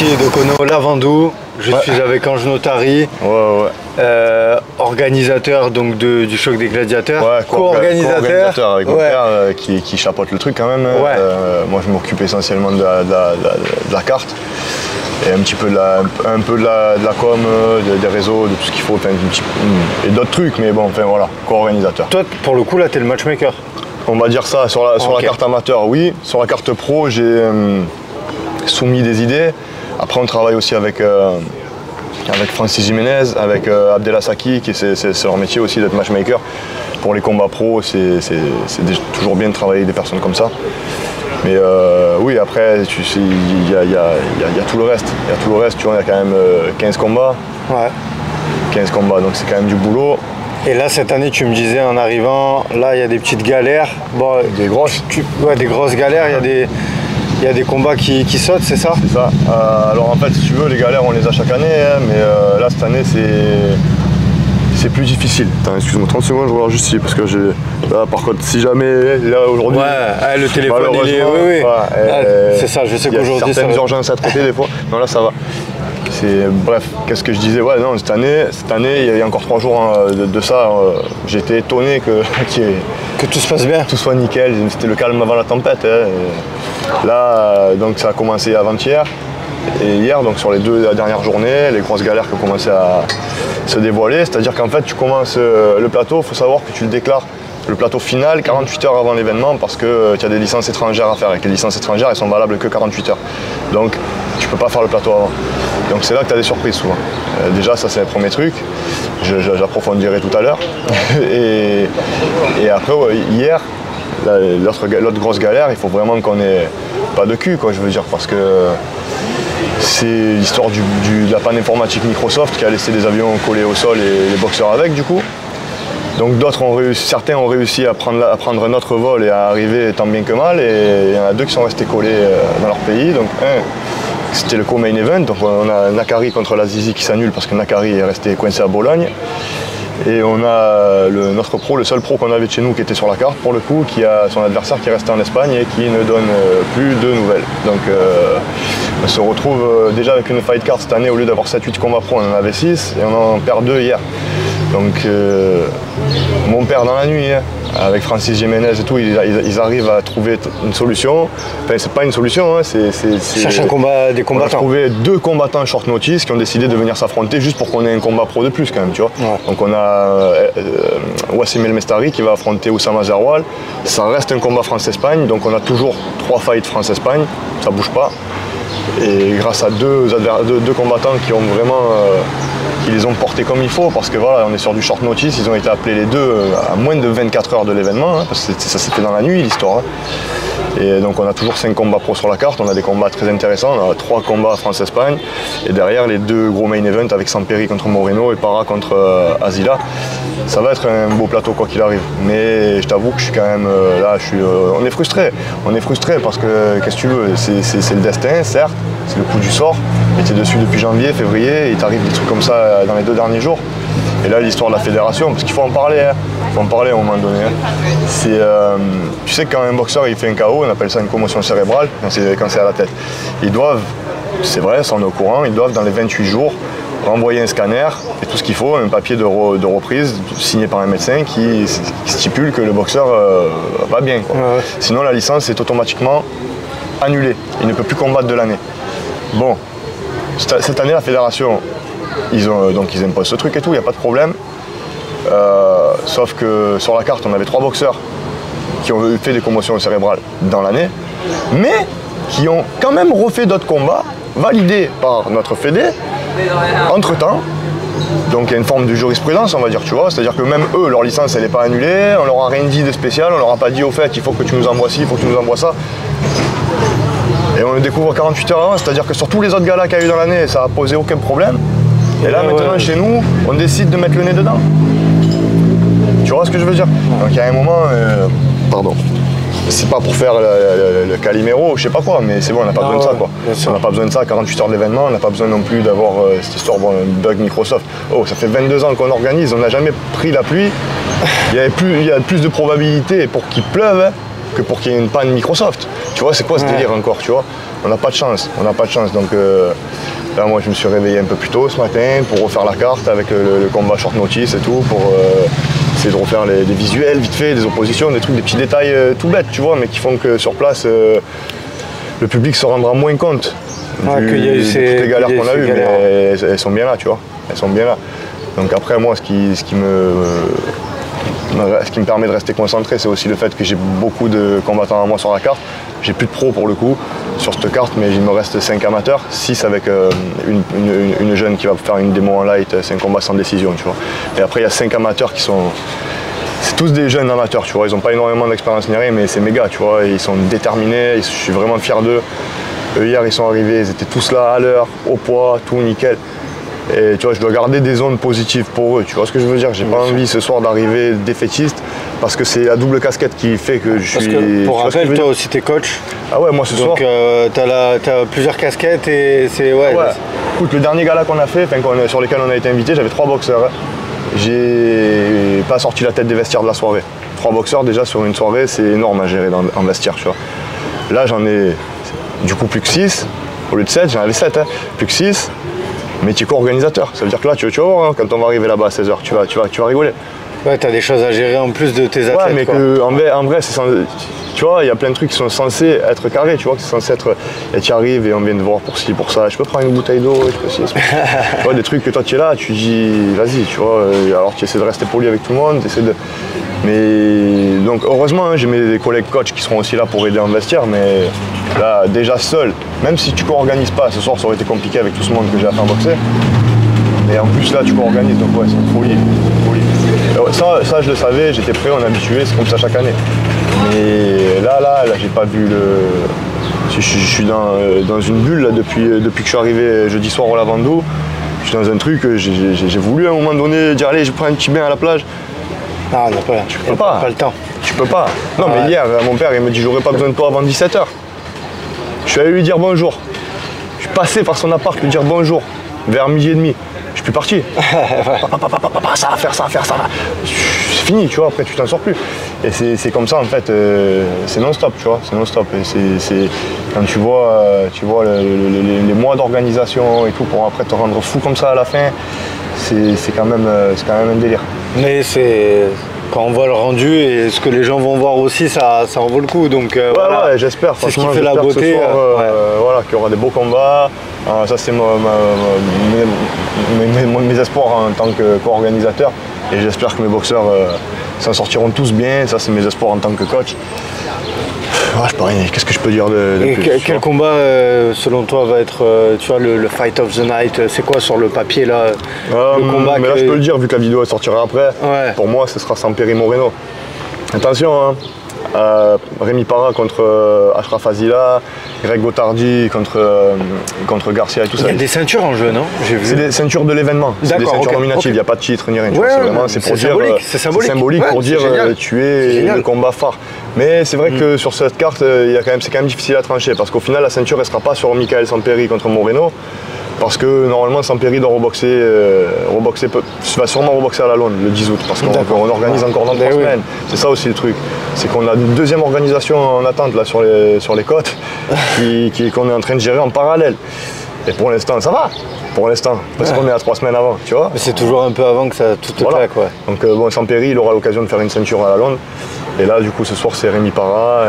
Alexis Decono Lavandou, je suis avec Ange Notari, organisateur donc du choc des gladiateurs, co-organisateur avec mon père qui chapeaute le truc quand même. Moi je m'occupe essentiellement de la carte et un petit peu de la com, des réseaux, de tout ce qu'il faut, et d'autres trucs, mais bon, enfin voilà, co-organisateur. Toi pour le coup là t'es le matchmaker. On va dire ça, sur la carte amateur oui, sur la carte pro j'ai soumis des idées. Après on travaille aussi avec Francis Jiménez, avec Abdel Saki, qui c'est leur métier aussi d'être matchmaker. Pour les combats pro, c'est toujours bien de travailler avec des personnes comme ça. Mais oui, après, tu sais, il y a tout le reste. Il y a tout le reste, tu vois, il y a quand même 15 combats. Ouais. 15 combats, donc c'est quand même du boulot. Et là, cette année, tu me disais en arrivant, là, il y a des petites galères. Bon, des grosses. Des grosses galères, il y a des combats qui sautent, c'est ça? C'est ça. Alors en fait, si tu veux, les galères, on les a chaque année, hein, mais là, cette année, c'est plus difficile. Attends, excuse-moi, 30 secondes, je regarde juste ici, parce que j'ai... Là, par contre, si jamais, là, aujourd'hui... Ouais, le téléphone, il est... Oui. C'est ça, je sais qu'aujourd'hui... Il y a certaines urgences à traiter, des fois. Non, là, ça va. Bref, qu'est-ce que je disais? Ouais, non, cette année, il y a encore 3 jours de ça, j'étais étonné que tout se passe bien. Tout soit nickel, c'était le calme avant la tempête. Hein. Là, donc ça a commencé avant-hier et hier, donc sur les 2 dernières journées, les grosses galères qui ont commencé à se dévoiler. C'est-à-dire qu'en fait, tu commences le plateau, il faut savoir que tu le déclares, le plateau final, 48 heures avant l'événement, parce que tu as des licences étrangères à faire. Et que les licences étrangères, elles sont valables que 48 heures. Donc, tu ne peux pas faire le plateau avant. Donc c'est là que tu as des surprises souvent. Déjà, ça c'est le premier truc. J'approfondirai tout à l'heure. et après, hier, l'autre grosse galère, il faut vraiment qu'on ait pas de cul, quoi, je veux dire, parce que c'est l'histoire de la panne informatique Microsoft qui a laissé des avions collés au sol et les boxeurs avec, du coup. Donc certains ont réussi à prendre notre vol et à arriver tant bien que mal, et il y en a 2 qui sont restés collés dans leur pays. Donc c'était le co-main event, donc on a Nakari contre l'Azizi qui s'annule parce que Nakari est resté coincé à Bologne. Et on a notre pro, le seul pro qu'on avait de chez nous qui était sur la carte pour le coup, qui a son adversaire qui est resté en Espagne et qui ne donne plus de nouvelles. Donc on se retrouve déjà avec une fight card cette année, au lieu d'avoir 7-8 combats pro, on en avait 6 et on en perd 2 hier. Donc mon père dans la nuit, hein, avec Francis Jiménez et tout, ils arrivent à trouver une solution. Enfin, c'est pas une solution, hein, cherche des combattants. On a trouvé 2 combattants short notice qui ont décidé de venir s'affronter juste pour qu'on ait un combat pro de plus quand même, tu vois. Ouais. Donc on a Wassim El Mestari qui va affronter Oussama Zerwal. Ça reste un combat France-Espagne, donc on a toujours 3 fights France-Espagne, ça bouge pas. Et grâce à deux combattants qui ont vraiment qui les ont portés comme il faut, parce que voilà, on est sur du short notice, ils ont été appelés les 2 à moins de 24 heures de l'événement, hein, parce que ça s'est fait dans la nuit l'histoire. Hein. Et donc on a toujours 5 combats pro sur la carte, on a des combats très intéressants, on a 3 combats France-Espagne, et derrière les 2 gros main events avec Samperi contre Moreno et Para contre Azila. Ça va être un beau plateau quoi qu'il arrive, mais je t'avoue que je suis quand même là, on est frustré parce que qu'est-ce que tu veux, c'est le destin, certes, c'est le coup du sort, et tu es dessus depuis janvier, février, et t'arrive des trucs comme ça dans les 2 derniers jours. Et là l'histoire de la fédération, parce qu'il faut en parler, hein. Il faut en parler à un moment donné. Hein. Tu sais que quand un boxeur il fait un KO, on appelle ça une commotion cérébrale, quand c'est à la tête. Ils doivent, c'est vrai, ça on est au courant, ils doivent dans les 28 jours renvoyer un scanner et tout ce qu'il faut, un papier de reprise signé par un médecin qui stipule que le boxeur va bien, quoi. Ouais. Sinon la licence est automatiquement annulée, il ne peut plus combattre de l'année. Bon, cette année la fédération, ils imposent ce truc et tout, il n'y a pas de problème. Sauf que sur la carte on avait 3 boxeurs qui ont fait des commotions cérébrales dans l'année, mais qui ont quand même refait d'autres combats validés par notre fédé entre-temps. Donc il y a une forme de jurisprudence, on va dire, tu vois, c'est-à-dire que même eux, leur licence elle n'est pas annulée, on leur a rien dit de spécial, on leur a pas dit au fait il faut que tu nous envoies ci, il faut que tu nous envoies ça. Et on le découvre 48 heures avant, c'est-à-dire que sur tous les autres galas qu'il y a eu dans l'année, ça a posé aucun problème. Et là maintenant chez nous, on décide de mettre le nez dedans. Tu vois ce que je veux dire? Donc il y a un moment, pardon. C'est pas pour faire le Calimero, je sais pas quoi, mais c'est bon, on n'a pas besoin de ça, quoi. On n'a pas besoin de ça, 48 heures d'événement, on n'a pas besoin non plus d'avoir cette histoire de bug Microsoft. Oh, ça fait 22 ans qu'on organise, on n'a jamais pris la pluie. Il y a plus de probabilité pour qu'il pleuve, hein, que pour qu'il y ait une panne Microsoft. Tu vois, c'est quoi ce délire encore, tu vois? On n'a pas de chance. Donc là, moi, je me suis réveillé un peu plus tôt ce matin pour refaire la carte avec le combat short notice et tout, pour essayer de refaire des visuels vite fait, des oppositions, des trucs, des petits détails tout bêtes, tu vois, mais qui font que sur place, le public se rendra moins compte de toutes les galères qu'on a eues, mais elles sont bien là, tu vois. Elles sont bien là. Donc après, moi, ce qui me permet de rester concentré, c'est aussi le fait que j'ai beaucoup de combattants à moi sur la carte. J'ai plus de pros pour le coup sur cette carte, mais il me reste 5 amateurs, 6 avec une jeune qui va faire une démo en light, c'est un combat sans décision, tu vois. Et après il y a 5 amateurs qui sont... C'est tous des jeunes amateurs, tu vois, ils n'ont pas énormément d'expérience ni rien, mais c'est méga, tu vois, ils sont déterminés, je suis vraiment fier d'eux. Hier ils sont arrivés, ils étaient tous là à l'heure, au poids, tout nickel. Et tu vois, je dois garder des zones positives pour eux, tu vois ce que je veux dire. J'ai pas envie ce soir d'arriver défaitiste, parce que c'est la double casquette qui fait que je suis... Parce que pour rappel, toi aussi t'es coach. Ah ouais, moi ce soir. Donc t'as plusieurs casquettes et c'est... Ouais. Écoute, le dernier gala qu'on a fait, sur lesquels on a été invité, j'avais 3 boxeurs. J'ai pas sorti la tête des vestiaires de la soirée. 3 boxeurs déjà sur une soirée, c'est énorme à gérer en vestiaire, tu vois. Là j'en ai du coup plus que 6, au lieu de 7, j'en avais 7, hein. Plus que 6. Métier co-organisateur, ça veut dire que là tu vas voir, hein, quand on va arriver là-bas à 16h, tu vas rigoler. Ouais, t'as des choses à gérer en plus de tes athlètes. Ouais, mais en vrai, tu vois, il y a plein de trucs qui sont censés être carrés, tu vois, qui sont censés être... Et tu arrives et on vient de voir pour ci, pour ça, je peux prendre une bouteille d'eau, je peux ci, tu vois, des trucs que toi tu es là, tu dis, vas-y, tu vois, alors tu essaies de rester poli avec tout le monde, Mais donc heureusement, hein, j'ai mes collègues coachs qui seront aussi là pour aider en vestiaire, mais là, déjà seul, même si tu co-organises pas, ce soir ça aurait été compliqué avec tout ce monde que j'ai à faire boxer. Et en plus là, tu co-organises, donc ouais, c'est une folie. Ça, je le savais, j'étais prêt, on est habitué, c'est comme ça chaque année. Mais là, j'ai pas vu le... Je suis dans une bulle là, depuis que je suis arrivé jeudi soir au Lavandou. Je suis dans un truc, j'ai voulu à un moment donné dire allez, je prends un petit bain à la plage. Ah, on n'a pas, tu peux pas le temps. Tu peux pas. Non, mais hier, mon père, il me dit j'aurais pas besoin de toi avant 17h. Je suis allé lui dire bonjour. Je suis passé par son appart lui dire bonjour, vers midi et demi. Je suis parti. Papa, ça va faire ça. C'est fini, tu vois, après tu t'en sors plus. Et c'est comme ça en fait, c'est non-stop, tu vois, c'est non-stop. Et c'est quand tu vois les mois d'organisation et tout pour après te rendre fou comme ça à la fin, c'est quand même un délire. Mais quand on voit le rendu et ce que les gens vont voir aussi, ça en vaut le coup. Donc, voilà. Ouais, j'espère. C'est ce qui fait la beauté. Ce soir, voilà, qu'il y aura des beaux combats. Ça, c'est mes espoirs en tant que co-organisateur. Et j'espère que mes boxeurs s'en sortiront tous bien. Ça, c'est mes espoirs en tant que coach. Ouais, je sais pas rien. Qu'est-ce que je peux dire de plus, quel combat, selon toi, va être tu vois, le fight of the night? C'est quoi sur le papier là le combat mais là, je peux le dire, vu que la vidéo elle sortira après. Ouais. Pour moi, ce sera Samperi Moreno. Attention, hein. Rémi Parra contre Ashraf Azila, Greg Gotardi contre Garcia et tout ça. Il y a des ceintures en jeu, non? C'est des ceintures de l'événement, c'est des ceintures nominatives, il n'y a pas de titre ni rien. C'est pour dire, c'est symbolique pour dire tu es le combat phare. Mais c'est vrai que sur cette carte, c'est quand même difficile à trancher parce qu'au final, la ceinture ne sera pas sur Michael Samperi contre Moreno. Parce que normalement Samperi doit va sûrement reboxer à la Lone le 10 août parce qu'on organise encore dans 3 semaines. C'est ça aussi le truc. C'est qu'on a une deuxième organisation en attente là sur les côtes qu'on est en train de gérer en parallèle. Et pour l'instant ça va. Pour l'instant, parce qu'on est à 3 semaines avant, tu vois. Mais c'est toujours un peu avant que ça tout te claque, ouais. Donc bon, Samperi, il aura l'occasion de faire une ceinture à la Lone. Et là, du coup, ce soir, c'est Rémi Parra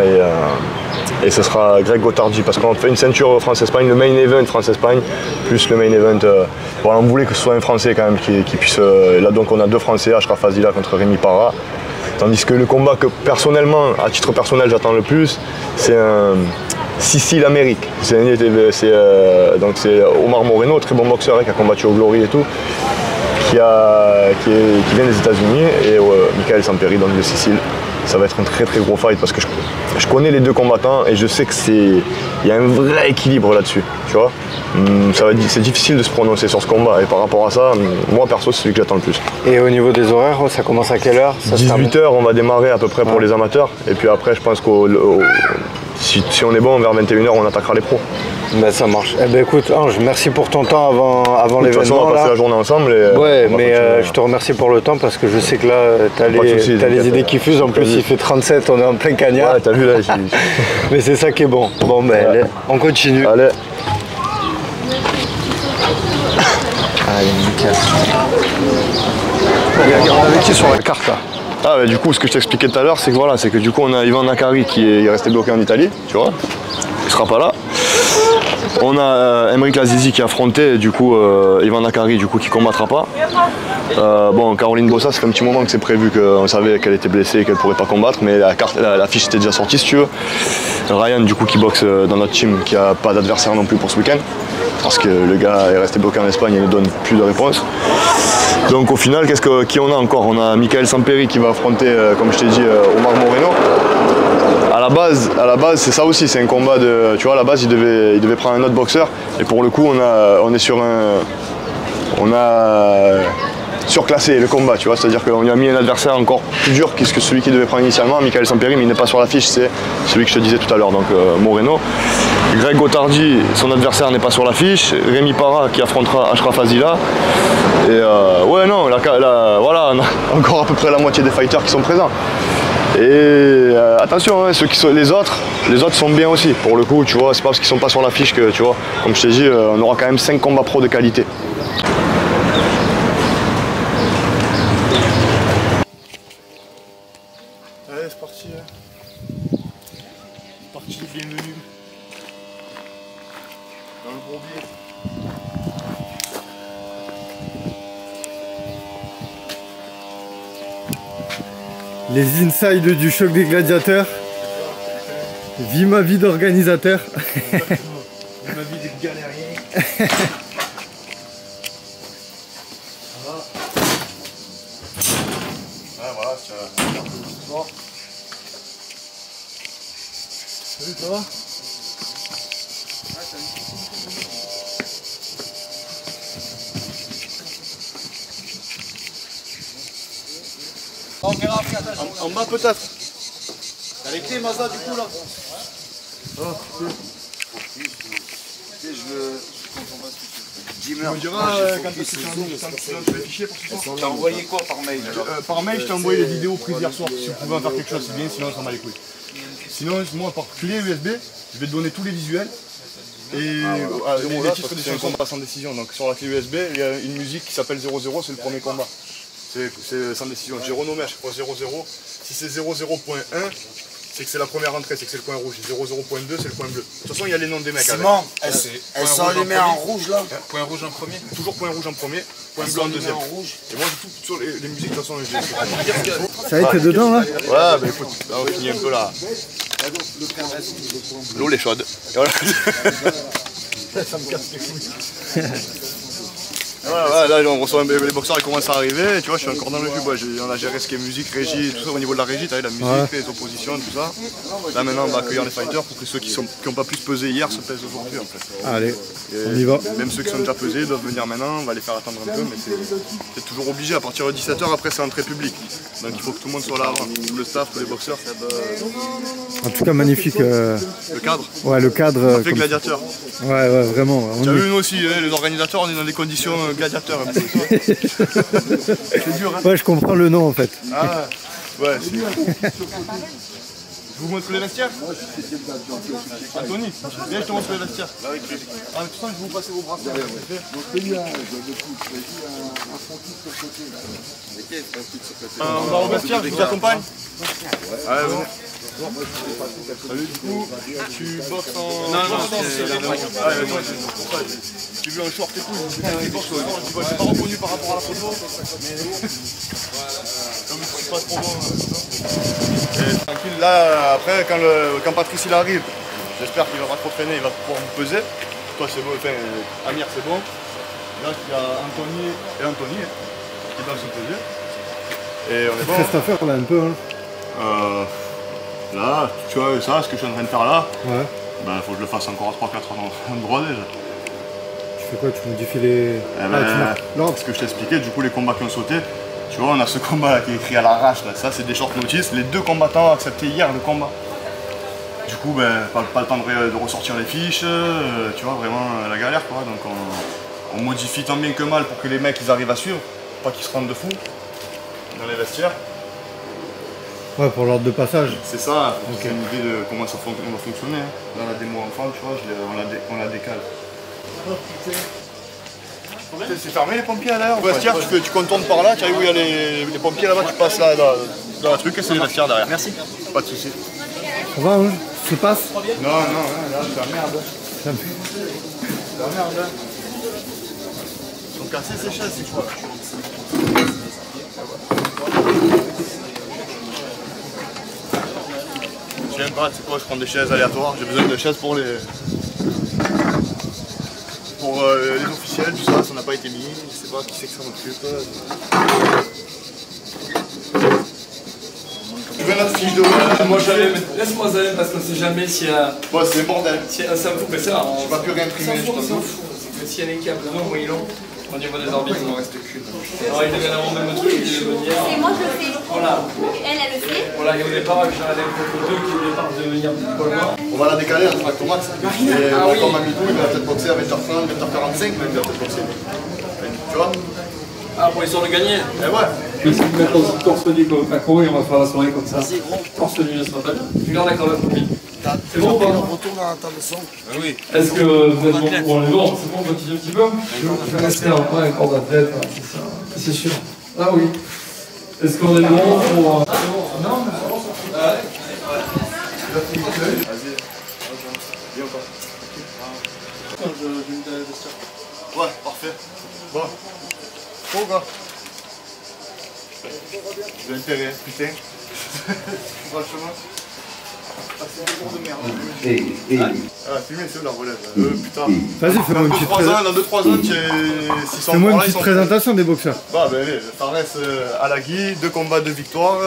et ce sera Greg Gotardi parce qu'on fait une ceinture France-Espagne, le main event France-Espagne, plus le main event. Voilà, on voulait que ce soit un Français quand même qui puisse. Là, donc, on a 2 Français, Ashraf Azila contre Rémi Parra. Tandis que le combat que personnellement, à titre personnel, j'attends le plus, c'est un Sicile-Amérique. Donc, c'est Omar Moreno, très bon boxeur qui a combattu au Glory et tout. Qui vient des États-Unis et Michael Samperi donc de Sicile. Ça va être un très très gros fight parce que je connais les 2 combattants et je sais que il y a un vrai équilibre là-dessus, tu vois. C'est difficile de se prononcer sur ce combat et par rapport à ça, moi perso c'est celui que j'attends le plus. Et au niveau des horaires, ça commence à quelle heure? 18h on va démarrer à peu près pour les amateurs et puis après je pense si on est bon, vers 21 h on attaquera les pros. Ben, ça marche. Eh ben écoute Ange, merci pour ton temps avant l'événement. De toute façon, on va passer la journée ensemble. Ouais, mais je te remercie pour le temps parce que je sais que là, tu as les idées qui fusent. En plus, il fait 37, on est en plein cagnard. Ouais, t'as vu là. Mais c'est ça qui est bon. Bon, ben, allez, on continue. Allez. Allez, nickel. On avait qui sur la carte là? Ah, bah, du coup, ce que je t'expliquais tout à l'heure, c'est que voilà, c'est que du coup, on a Ivan Nakari qui est resté bloqué en Italie, tu vois, il sera pas là. On a Emeric Lazizi qui a affronté, du coup, Ivan Nakari, du coup, qui combattra pas. Bon, Caroline Bossa, ça fait un petit moment que c'est prévu qu'on savait qu'elle était blessée et qu'elle pourrait pas combattre, mais la fiche était déjà sortie, si tu veux. Ryan, du coup, qui boxe dans notre team, qui a pas d'adversaire non plus pour ce week-end, parce que le gars est resté bloqué en Espagne et ne donne plus de réponse. Donc au final, qui on a encore? On a Michael Samperi qui va affronter, comme je t'ai dit, Omar Moreno. À la base, c'est ça aussi, c'est un combat de... Tu vois, à la base, il devait prendre un autre boxeur. Et pour le coup, on est sur un... On a surclassé le combat, tu vois. C'est-à-dire qu'on lui a mis un adversaire encore plus dur que celui qu'il devait prendre initialement, Michael Samperi, mais il n'est pas sur la fiche, c'est celui que je te disais tout à l'heure, donc Moreno. Greg Gotardi, son adversaire n'est pas sur l'affiche. Rémi Parra qui affrontera Ashraf Azila. Et ouais, non, voilà, on a encore à peu près la moitié des fighters qui sont présents. Et attention, hein, les autres sont bien aussi. Pour le coup, tu vois, c'est pas parce qu'ils sont pas sur l'affiche que, tu vois, comme je t'ai dit, on aura quand même 5 combats pro de qualité. Allez, c'est parti. C'est parti, bienvenue. Dans le bourbier. Les insides du choc des gladiateurs. Vis ma vie d'organisateur. Vis ma vie de galérien. Voilà, tu as... Salut, ça va? En bas peut-être. T'as les clés Mazda du coup là? Tu me diras quand tu as les fichiers pour ce soir. T'as envoyé quoi par mail alors? Par mail, je t'ai envoyé les vidéos prises hier soir. Si vous pouvez en faire quelque chose, c'est bien, sinon ça m'a les couilles. Sinon, moi par clé USB, je vais te donner tous les visuels. Et les titres des chansons passent en décision. Donc sur la clé USB, il y a une musique qui s'appelle 00, c'est le premier combat. C'est sans décision. J'ai renommé à chaque fois 00. Si c'est 00.1, c'est que c'est la première entrée, c'est que c'est le coin rouge. 00.2, c'est le coin bleu. De toute façon, il y a les noms des mecs. Simon, elles sont allumées en rouge là? Point rouge en premier. Toujours point rouge en premier, point bleu en deuxième. Et moi, tout sur les musiques, de toute façon, Ça y est, t'es dedans là? ouais, bah écoute, là, on finit un peu là. L'eau est chaude. Et voilà. Ça me casse les couilles. Voilà, là on reçoit les boxeurs, ils commencent à arriver, tu vois, je suis encore dans le jus, on a géré ce qui est musique, régie, tout ça au niveau de la régie, tu vois, la musique, les oppositions, tout ça. Là maintenant on va accueillir les fighters pour que ceux qui n'ont pas pu se peser hier se pèsent aujourd'hui en fait. Allez, on y va. Même ceux qui sont déjà pesés doivent venir maintenant, on va les faire attendre un peu, mais c'est toujours obligé, à partir de 17 h après c'est entrée publique. Donc il faut que tout le monde soit là avant, tout le staff, tous les boxeurs. En tout cas magnifique. Le cadre. Ouais, le cadre. Ça fait gladiateur. Ouais, vraiment. Tu as vu nous aussi, hein, les organisateurs, on est dans des conditions gladiateurs un peu. C'est dur, hein. Ouais, je comprends le nom en fait. Ah, ouais, c'est dur. Je vous montre les vestiaires? Anthony, viens, je te montre les vestiaires. Ah, mais tout ça, je vais vous passer vos bracelets. On va au vestiaire, je vous accompagne. Ouais, bon. Salut, du coup, tu boxes en... Non, j'ai vu un short et tout, je t'ai pas reconnu par rapport à la photo, mais comme je suis pas trop bon. Tranquille, là, après, quand Patrice il arrive, j'espère qu'il va pas trop traîner, il va pouvoir vous peser. Toi, c'est bon, enfin, Amir, c'est bon. Là, il y a Anthony qui doivent se peser. Et on est bon. Reste à faire là un peu. Hein. Là, tu vois, ça, ce que je suis en train de faire là, ouais. Ben, faut que je le fasse encore à 3-4 endroits déjà. Tu fais quoi? Tu modifies les... Ce que je t'expliquais, du coup, les combats qui ont sauté, tu vois, on a ce combat là qui est écrit à l'arrache, là, ça c'est des short notice, les 2 combattants ont accepté hier le combat. Du coup, ben, pas le temps de ressortir les fiches, tu vois, vraiment la galère quoi. Donc on modifie tant bien que mal pour que les mecs ils arrivent à suivre, pas qu'ils se rendent de fou dans les vestiaires. Ouais, pour l'ordre de passage. C'est ça, c'est une idée de comment ça va fonctionner. Hein. Dans la démo enfant, tu vois, on la décale. C'est fermé les pompiers là au vestiaire, tu contournes par là, tu arrives où il y a les pompiers là-bas, tu passes là dans le truc et c'est les vestiaires derrière. Merci. Pas de soucis. Ça va, hein? Tu passes? Non, là c'est la merde. C'est la merde. Ils sont cassés ces chaises, je crois. Je sais pas, c'est quoi, je prends des chaises aléatoires, j'ai besoin de chaises pour les officiels, tout ça, ça n'a pas été mis, je sais pas qui c'est que ça m'occupe. Tu veux notre fiche de route? Moi j'allais, laisse-moi aller parce qu'on sait jamais s'il y a... Ouais, c'est bordel. Ça me fout, mais ça, on... J'ai pas pu réimprimer, je t'en s'en fout. S'il y a des câbles vraiment moellons, au niveau des orbites, il m'en reste qu'une. Alors il devait avoir même le truc, il devait venir... Et moi je le fais. Voilà. Elle le fait. Voilà, et au départ, j'ai un élève contre deux qui au départ devait venir pour le moins. On va la décaler à Tracto Max. Et comme Amidou, il va peut-être boxer à 20h30, 20h45, même il va peut-être boxer. Tu vois? Ah, pour histoire de gagner? Eh ouais. Je vais essayer de mettre dans une torse nu comme Paco et on va faire la soirée comme ça. Torse nu, ça sera pas bien. Tu gardes d'accord la copie. C'est bon ou pas? Retourne à ta leçon. Oui. Est-ce que vous êtes bon? Bon, on est bon, c'est bon, on continue un petit peu? Je vais rester un corps d'athlète, c'est ça. C'est sûr. Ah oui. Est-ce qu'on est bon pour... Non, mais c'est bon, ça. Vas-y. Viens encore. Ouais, parfait. Bon. Trop quoi? J'ai intérêt, putain. Tu vois le chemin? Ah, c'est des jours de merde. Ah, filmé, c'est où la relève? Putain. Vas-y, fais-moi une petite présentation. Dans 2-3 ans, tu es 600 Fais-moi une petite présentation des boxeurs. Bah, ben allez, Fares Alagui, 2 combats, 2 victoires.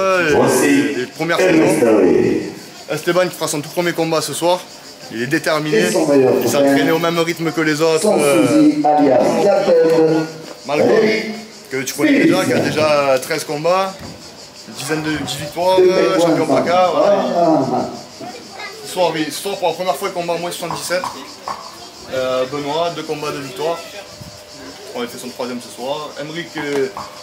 Les premières saisons. Esteban qui fera son tout premier combat ce soir. Il est déterminé. Il s'est entraîné au même rythme que les autres. Malgré que tu connais déjà, qui a déjà 13 combats, une dizaine de 10 victoires, champion PACA. Voilà. Ce soir, pour la première fois, il combat en moins 77. Benoît, 2 combats, 2 victoires. On a fait son 3e ce soir. Emric,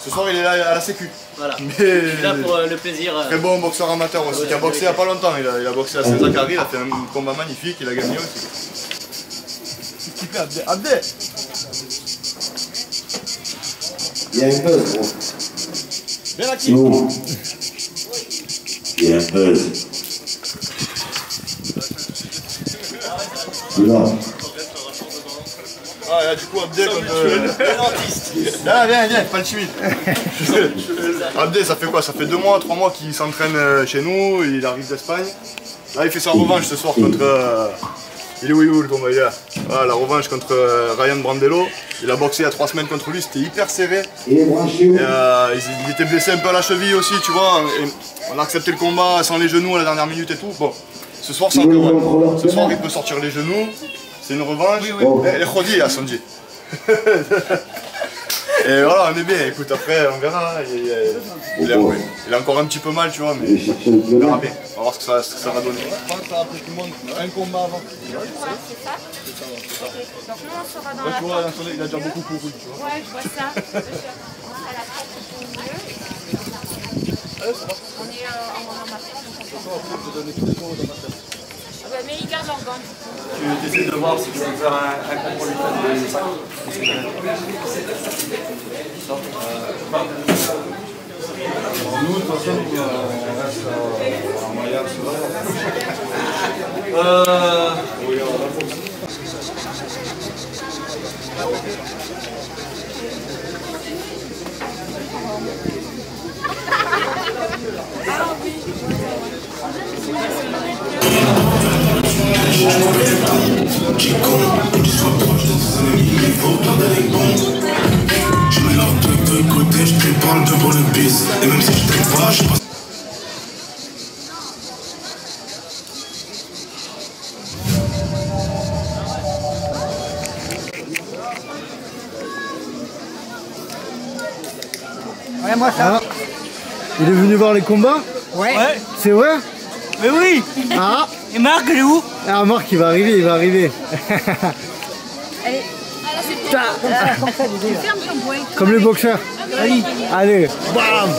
ce soir, il est là à la sécu. Voilà. Mais je suis là pour le plaisir. Très bon boxeur amateur aussi, qui a boxé il n'y a pas longtemps. Il a boxé à Saint-Zachary, il a fait un combat magnifique, il a gagné aussi. Qu'est-ce qu'il fait, Abdé? Abdé! Il y a un buzz, gros. Viens là, qui? Il y a un buzz. Non. Ah, là, du coup, Abdé, comme. Viens, pas le timide. Abdé, ça fait quoi? Ça fait 2 mois, 3 mois qu'il s'entraîne chez nous, il arrive d'Espagne. Là, il fait sa revanche ce soir contre. Il est où le combat? Il est là. Voilà, la revanche contre Ryan Brandello. Il a boxé il y a 3 semaines contre lui, c'était hyper serré. Et, il était blessé un peu à la cheville aussi, tu vois. Et on a accepté le combat sans les genoux à la dernière minute et tout. Bon, ce soir, c'est encore. Ce soir, il peut sortir les genoux. C'est une revanche. Les Khodi à Sanji. Et voilà, on est bien. Écoute, après, on verra. Il a encore un petit peu mal, tu vois, mais on verra bien. On va voir ce que ça va donner. Après, tout le monde, un combat avant. Ouais, c'est ça. Donc nous, on sera dans la tu vois, il a déjà beaucoup couru, tu vois. Ouais, je vois ça. On sera à la porte au milieu. On est en amateur, donc on mais ils gardent leur gant. Tu essaies de voir si tu peux faire un contrôle des 5. Nous, de toute façon, on reste en moyen Qui compte, qu'ils soient proches de ses ennemis, il faut pas d'aller bon. Je mets leur truc de côté, je te parle devant le bis. Et même si je t'aime pas, je passe. Ouais, moi ça. Ah. Il est venu voir les combats? Ouais. C'est vrai? Mais oui. Ah. Et Marc, il est où? Ah, Marc, il va arriver, il va arriver. Allez. Ferme ton poing. Comme le boxeur. Allez. Allez, bam.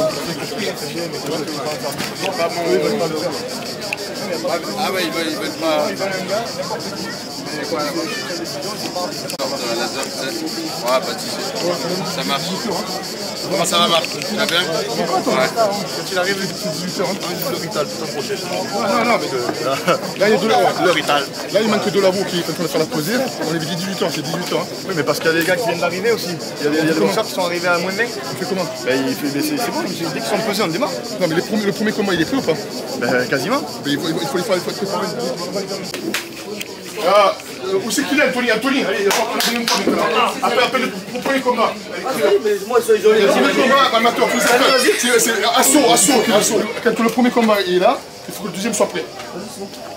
Ah ouais, ils veulent pas. Ouais, pas de soucis. Ça marche. Comment ça va, Marc? Tu vas bien? Ouais. Quand il arrive, c'est 18h, le Rital, Non, mais là, il y a le Rital. Là, il manque de l'avoue qui est en train de faire la posée. On est 18h, c'est 18h. Oui, mais parce qu'il y a des gars qui viennent d'arriver aussi. Il y a des boxeurs qui sont arrivés à moins de 20. On fait comment? C'est bon, dès qu'ils sont pesés, on démarre. Non, mais le premier combat, il est pris ou pas? Quasiment. Mais il faut être préparé. Où c'est qu'il est, Anthony? Anthony, allez, on a une fois maintenant. Appelle le premier combat. Mais moi, je suis isolé. Le premier combat, amateur, c'est assaut. Quand le premier combat est là, il faut que le deuxième soit prêt.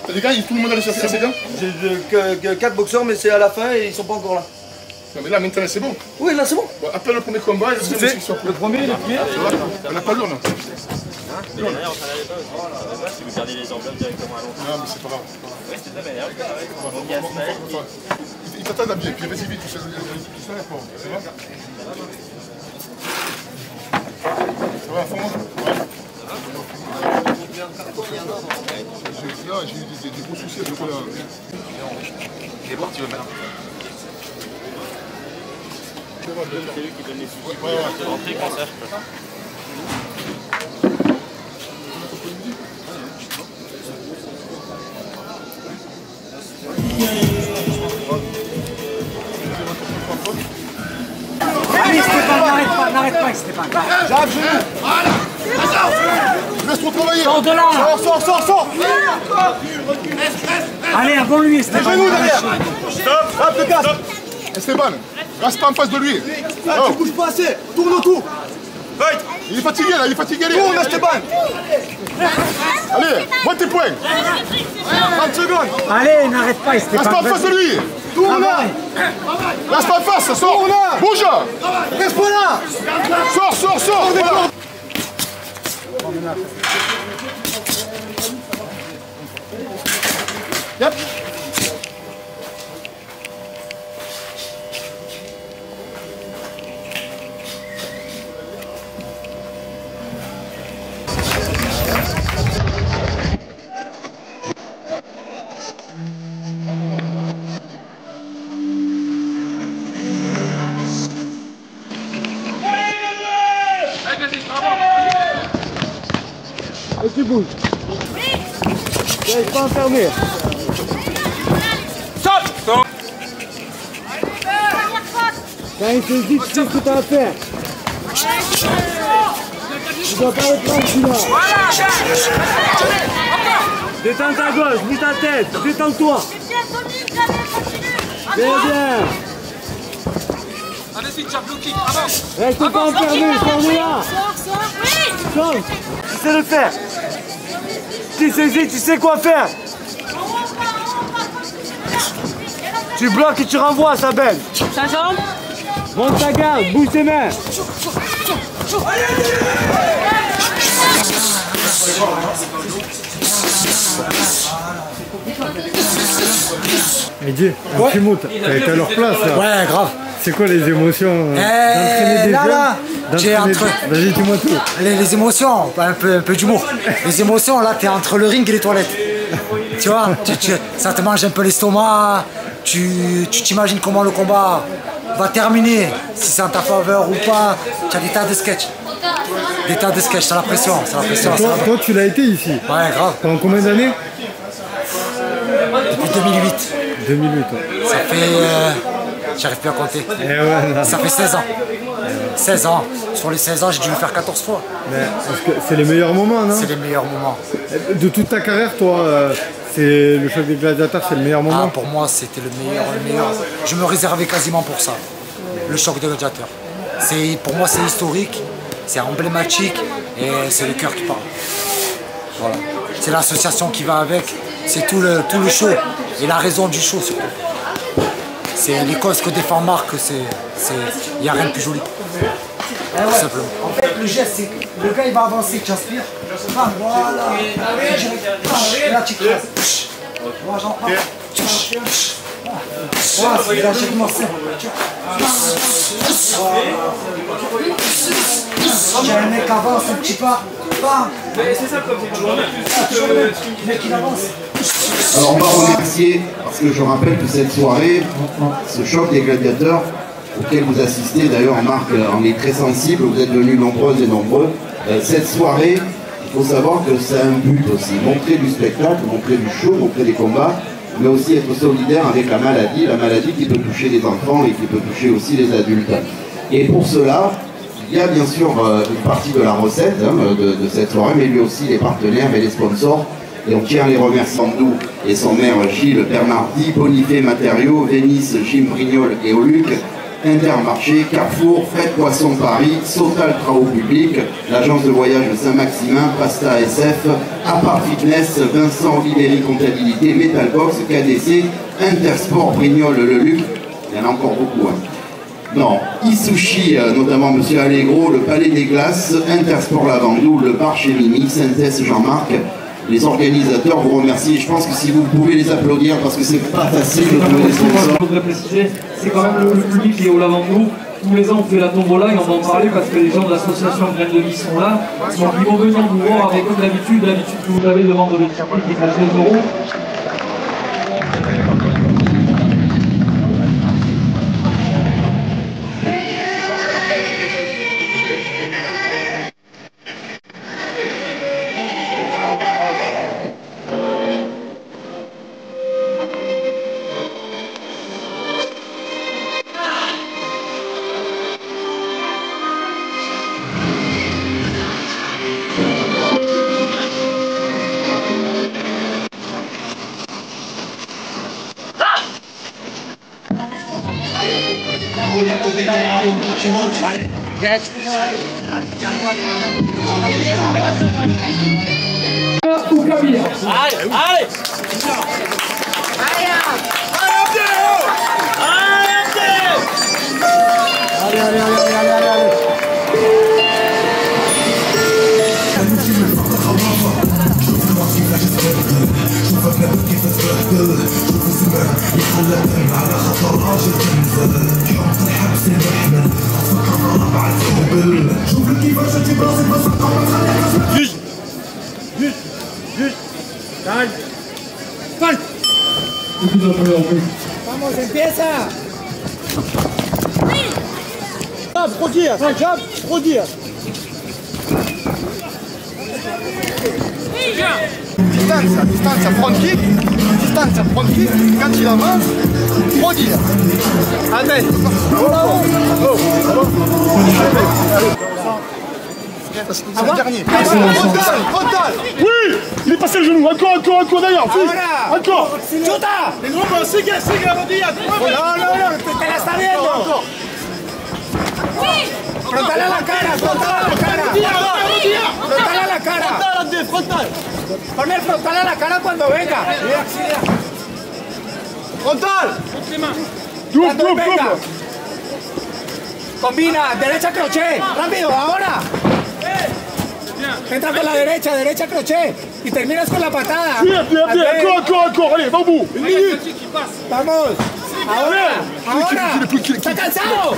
T'as des gars, tout le monde a les chercher, c'est bien? J'ai 4 boxeurs, mais c'est à la fin et ils sont pas encore là. Non, mais là, maintenant, c'est bon. Oui, là, c'est bon. Bon, appelle le premier combat et le deuxième soit prêt. Le premier, le premier. On n'a pas l'heure, non? D'ailleurs, on s'en allait pas. Si vous gardez les enveloppes directement à l'entrée. Non, mais c'est pas grave. Oui, c'est de la manière. Il t'attend d'habiller, puis vas-y vite, tu sais pas. C'est bon? Ça va, fond? J'ai eu des gros soucis avec le. Il est parti au matin. C'est lui qui donne les soucis de l'entrée quand ça. Allez, Stéphane, n'arrête pas, Stéphane. J'arrive, genou. Voilà. Laisse-toi travailler. Sors de là. Sors. Allez, avant lui, Stéphane. Les genoux derrière. Stop. Hop, le casque. Esteban, reste pas en face de lui. Ah, tu bouges pas assez. Tourne autour. Il est fatigué là, Tourne, Esteban. Allez, vois tes points. 30 secondes. Allez, n'arrête pas, Stéphane. Reste pas en face de lui. Tourne. Reste pas en face, sors. Bouge. Reste pas là. Sors. Voilà. Yep. Et tu bouges. N'arrive pas enfermé. Stop. Quand il te dit, tu sais ce que tu as à faire. Tu dois pas être là, celui-là. Détends ta gauche, bouge ta tête, détends-toi. Bien. Allez-y, jab low kick, avance. Reste pas enfermé, sors de là. Sors. Tu sais le faire. Tu saisis, tu sais quoi faire. Tu bloques et tu renvoies, Sabelle. Ta jambe. Monte ta garde, bouge tes mains. Eddy, un petit mot, t'as été à leur place là. Ouais, grave. C'est quoi les émotions d'entraîner des j'ai jeunes, entre... Vas-y, dis-moi tout. Les émotions, un peu d'humour. Les émotions, là, t'es entre le ring et les toilettes. Tu vois, ça te mange un peu l'estomac. Tu t'imagines comment le combat va terminer, si c'est en ta faveur ou pas. Tu as des tas de sketchs. C'est la pression. Toi, tu l'as été ici. Ouais, grave. Pendant combien d'années? Depuis 2008. 2008. Ouais. Ça fait... j'arrive plus à compter. Ça fait 16 ans. 16 ans. Sur les 16 ans, j'ai dû le faire 14 fois. Mais parce que c'est les meilleurs moments, non? C'est les meilleurs moments. De toute ta carrière, toi, c'est le choc des gladiateurs, c'est le meilleur moment? Pour moi, c'était le meilleur. Je me réservais quasiment pour ça. Le choc des gladiateurs. Pour moi, c'est historique, c'est emblématique et c'est le cœur qui parle. Voilà. C'est l'association qui va avec, c'est tout le show et la raison du show surtout. C'est les causes que défend Marc, il n'y a rien de plus joli. Tout simplement. En fait, le geste, c'est que le gars il va avancer, tu aspires. Voilà. Et là, tu crèves. Moi, j'en prends. C'est lâchez-moi ça. J'ai un mec avance un petit pas. C'est ça comme Le mec il avance. Alors on va remercier, parce que je rappelle que cette soirée, ce choc des gladiateurs, auquel vous assistez, d'ailleurs Marc en est très sensible, vous êtes venus nombreuses et nombreux. Cette soirée, il faut savoir que c'est un but aussi, montrer du spectacle, montrer du show, montrer des combats, mais aussi être solidaire avec la maladie qui peut toucher les enfants et qui peut toucher aussi les adultes. Et pour cela, il y a bien sûr une partie de la recette de cette soirée, mais lui aussi les partenaires et les sponsors. Et on tient les remerciements d'Andou et son maire Gilles Bernardi, Bonifay Matériaux, Vénice, Jim Prignol et Oluc, Intermarché, Carrefour, Fred Poisson Paris, Sotal Travaux Publics, l'agence de voyage Saint-Maximin, Pasta SF, Apart Fitness, Vincent Oliveri Comptabilité, Metalbox, KDC, Intersport, Prignol, Le Luc, il y en a encore beaucoup. Non, Isushi, notamment Monsieur Allegro, le Palais des Glaces, Intersport Lavandou, le bar chez Mimi, Synthèse Jean-Marc. Les organisateurs vous remercient. Je pense que si vous pouvez les applaudir, parce que c'est pas facile de trouver des sponsors. Je voudrais préciser, c'est quand même le public qui est au Lavandou. Tous les ans on fait la tombola et on va en parler parce que les gens de l'association Graines de Vie sont là. Donc ils vont venir nous voir avec comme l'habitude que vous avez de vendre le ticket qui est à 16 €. Ou Camille. Allez, allez. Vamos, empieza. Produire, jump, produire. Distanza, front kick, quand il avance, produire. Allez, c'est le dernier. Frontal. Oui, il est passé le genou, encore d'ailleurs. Encore. Chuta. Sigue, rodilla. No, te la está viendo. Frontal a la cara, frontal a la cara. Frontal a la cara. Frontal. Pon el frontal a la cara cuando venga. Frontal. Cuando venga. Combina, derecha crochet. Rápido, ahora. Entra con la derecha crochet. Y terminas con la patada. Bien, encore, allez, va au bout. Une minute. Vamos. Ahora. ¿Está cansado?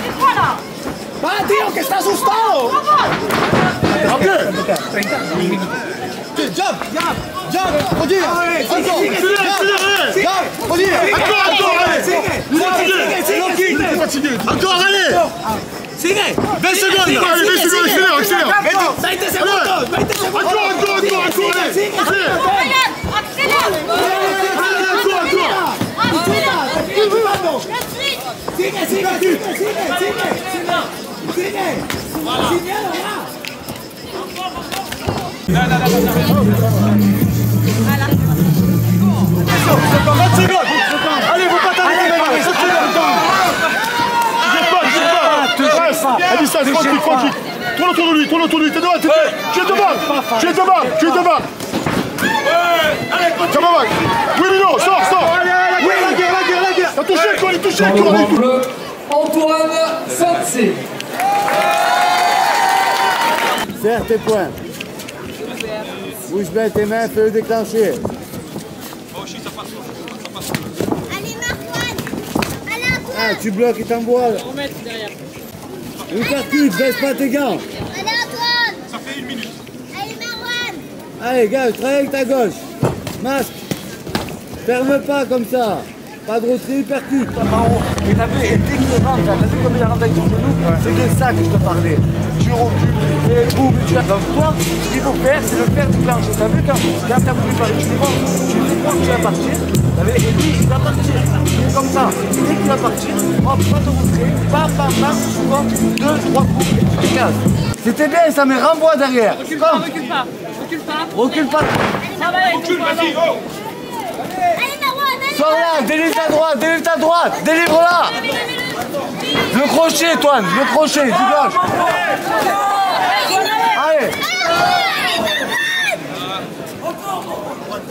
Va, tío, que está asustado. Jump, produire. Encore, allez. Sigue. 20 secondes. Allez, 20 secondes, accélère. 20 segundos. 20 segundos. Encore, allez. Allez, vous pas tarder. À distance, tranquille. Tourne autour de lui. T'es devant, tu es devant. Camarade. Oui, Mino, sors. Oui, la guerre. T'as touché, quoi, il touche. Antoine Sansé. Serre tes poings. Bouge bien tes mains, fais-le déclencher. Ah, tu bloques et t'envoies. Remettre derrière. Percute, baisse pas tes gants. Allez Antoine. Ça fait 1 minute. Allez Marwan. Allez gars, travaille avec ta gauche. Masque. Ferme pas comme ça. Pas de rosserie, percute. Et t'as vu, et dès qu'il rentre, t'as vu comme il rentre avec son genou, c'est de ça que je te parlais. Tu recules, et boum, tu as. Donc toi, ce qu'il faut faire, c'est le faire déclencher. T'as vu quand t'as voulu parler, tu crois que tu vas partir, et lui, il va partir. C'est comme ça. Et dès qu'il va partir, hop, pas te rentrer, bam, bam, bam, tu comptes 2, 3 coups et tu dégages. C'était bien ça, mais renvoie derrière. Recule pas, recule pas. Recule pas. Recule pas. Travaille avec ton ballon. Sors là, délivre ta droite, délivre-la. Le crochet, Toine, le crochet, du gauche. Allez.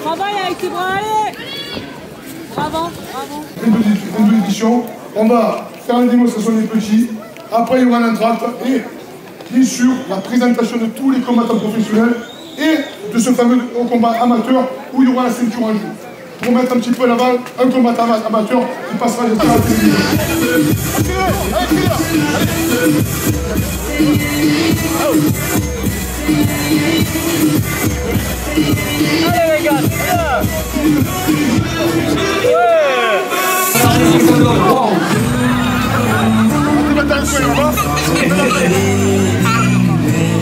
Travaille avec tes bras, allez. Bravo, bravo. Une deuxième édition, on va faire une démonstration des petits, après il y aura l'entracte et bien sûr la présentation de tous les combattants professionnels et de ce fameux combat amateur où il y aura la ceinture en jeu. Pour mettre un petit peu à l'avant un combattant amateur qui passera les 40 minutes. Allez les gars,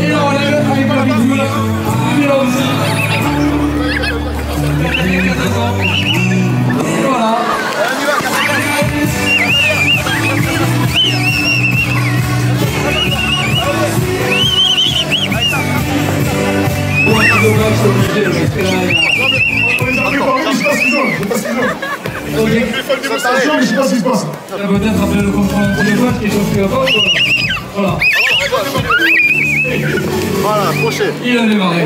Et là, on lève avec la vidéo. Et là aussi. Et voilà. Peut-être après le contrôle de téléphone qui est chauffé à bord. Voilà. Voilà, crochet. Il a démarré.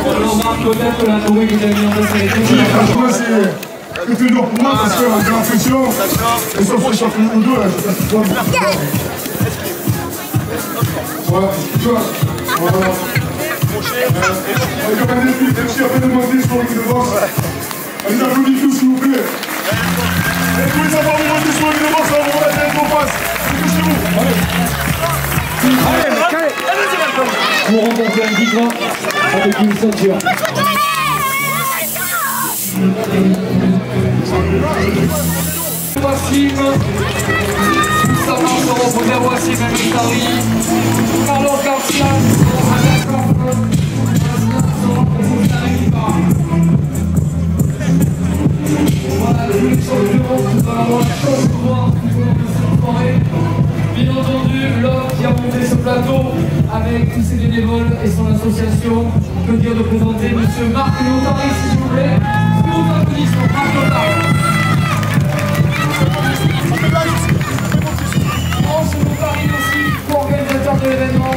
Alors Marc, peut-être la tournée que tu as mis en place avec nous. Franchement, c'est plus dur pour moi parce que j'ai l'impression, et sauf que je suis en deux, là, je sais pas si voilà, tu vois. Voilà. Avec un défi, merci à peine demander sur l'équipe de boxe. Allez, applaudissez tous, s'il vous plaît. Et tous les avoir demandé sur l'équipe de boxe, on va vous mettre avec vos faces. C'est tout chez vous. Allez. Pour remporter un titre avec une ceinture. Wassim, Moussa Marchand, Robert Wassim, Mestari, Carlos Garcia, voilà, le champion, nous allons avoir la chance de voir cette soirée. Bien entendu, l'homme qui a monté ce plateau avec tous ses bénévoles et son association, que dire de présenter M. Marc Léotari, s'il vous plaît. Nous applaudissons Marc Léotari. France Paris aussi, co-organisateur de l'événement.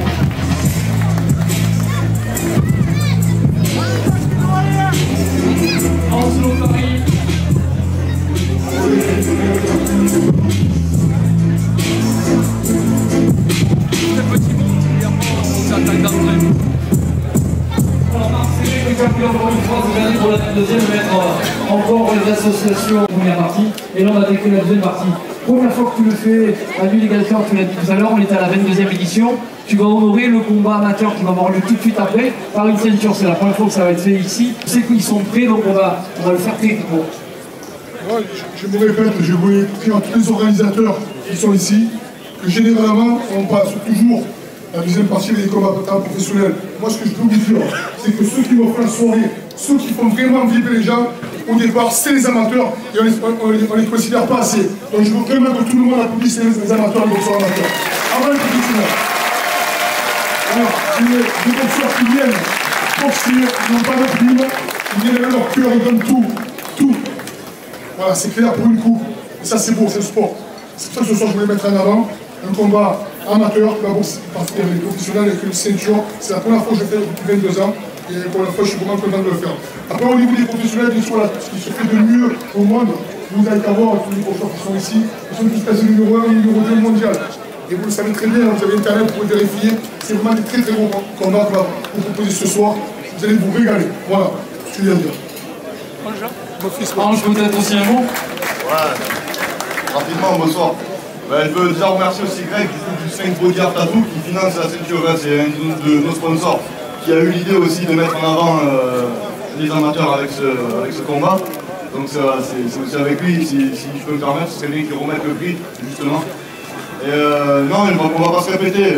Angelo Paris. Alors Marc, c'est lui qui a pu encore une fois vous gagner pour la deuxième, mettre encore les associations en première partie. Et là on va attaquer la deuxième partie. Première fois que tu le fais à l'Union Égaliteur, tu l'as dit tout à l'heure, on était à la 22e édition. Tu vas honorer le combat amateur qui va avoir lieu tout de suite après par une ceinture. C'est la première fois que ça va être fait ici. Je sais qu'ils sont prêts, donc on va le faire très court. Ouais, je me répète, je voulais dire à tous les organisateurs qui sont ici que généralement on passe toujours la deuxième partie des combattants professionnels. Moi ce que je peux vous dire, c'est que ceux qui vont faire la soirée, ceux qui font vraiment vibrer les gens, au départ c'est les amateurs et on les considère pas assez. Donc je veux vraiment que tout le monde applaudisse les amateurs et les boxeurs amateurs. Avant les professionnels. Alors, les boxeurs qui viennent boxer, ils n'ont pas de prime, ils viennent avec leur cœur, ils donnent tout. Voilà, c'est clair pour une coupe. Et ça, c'est beau, c'est le sport. C'est pour ça que ce soir, je voulais mettre en avant un combat amateur, la boxe avec les professionnels, avec une ceinture. C'est la première fois que je fais depuis 22 ans. Et pour la fois, je suis vraiment content de le faire. Après, au niveau des professionnels, bien sûr, ce qui se fait de mieux au monde, vous n'avez qu'à voir tous les boxeurs qui sont ici, ils sont tous classés numéro 1 et numéro 2 mondial. Et vous le savez très bien, vous avez Internet pour vérifier. C'est vraiment des très bons combats qu'on va vous proposer ce soir. Vous allez vous régaler. Voilà, je viens de dire. Ange, peut-être aussi un mot? Ouais, rapidement, bonsoir. Ben, je veux déjà remercier aussi Greg du 5 Body Art Tattoo qui finance la ceinture. C'est un de nos sponsors qui a eu l'idée aussi de mettre en avant les amateurs avec ce combat. Donc c'est aussi avec lui, si je peux me permettre, ce serait bien qu'il remette le prix, justement. Et non, on va pas se répéter.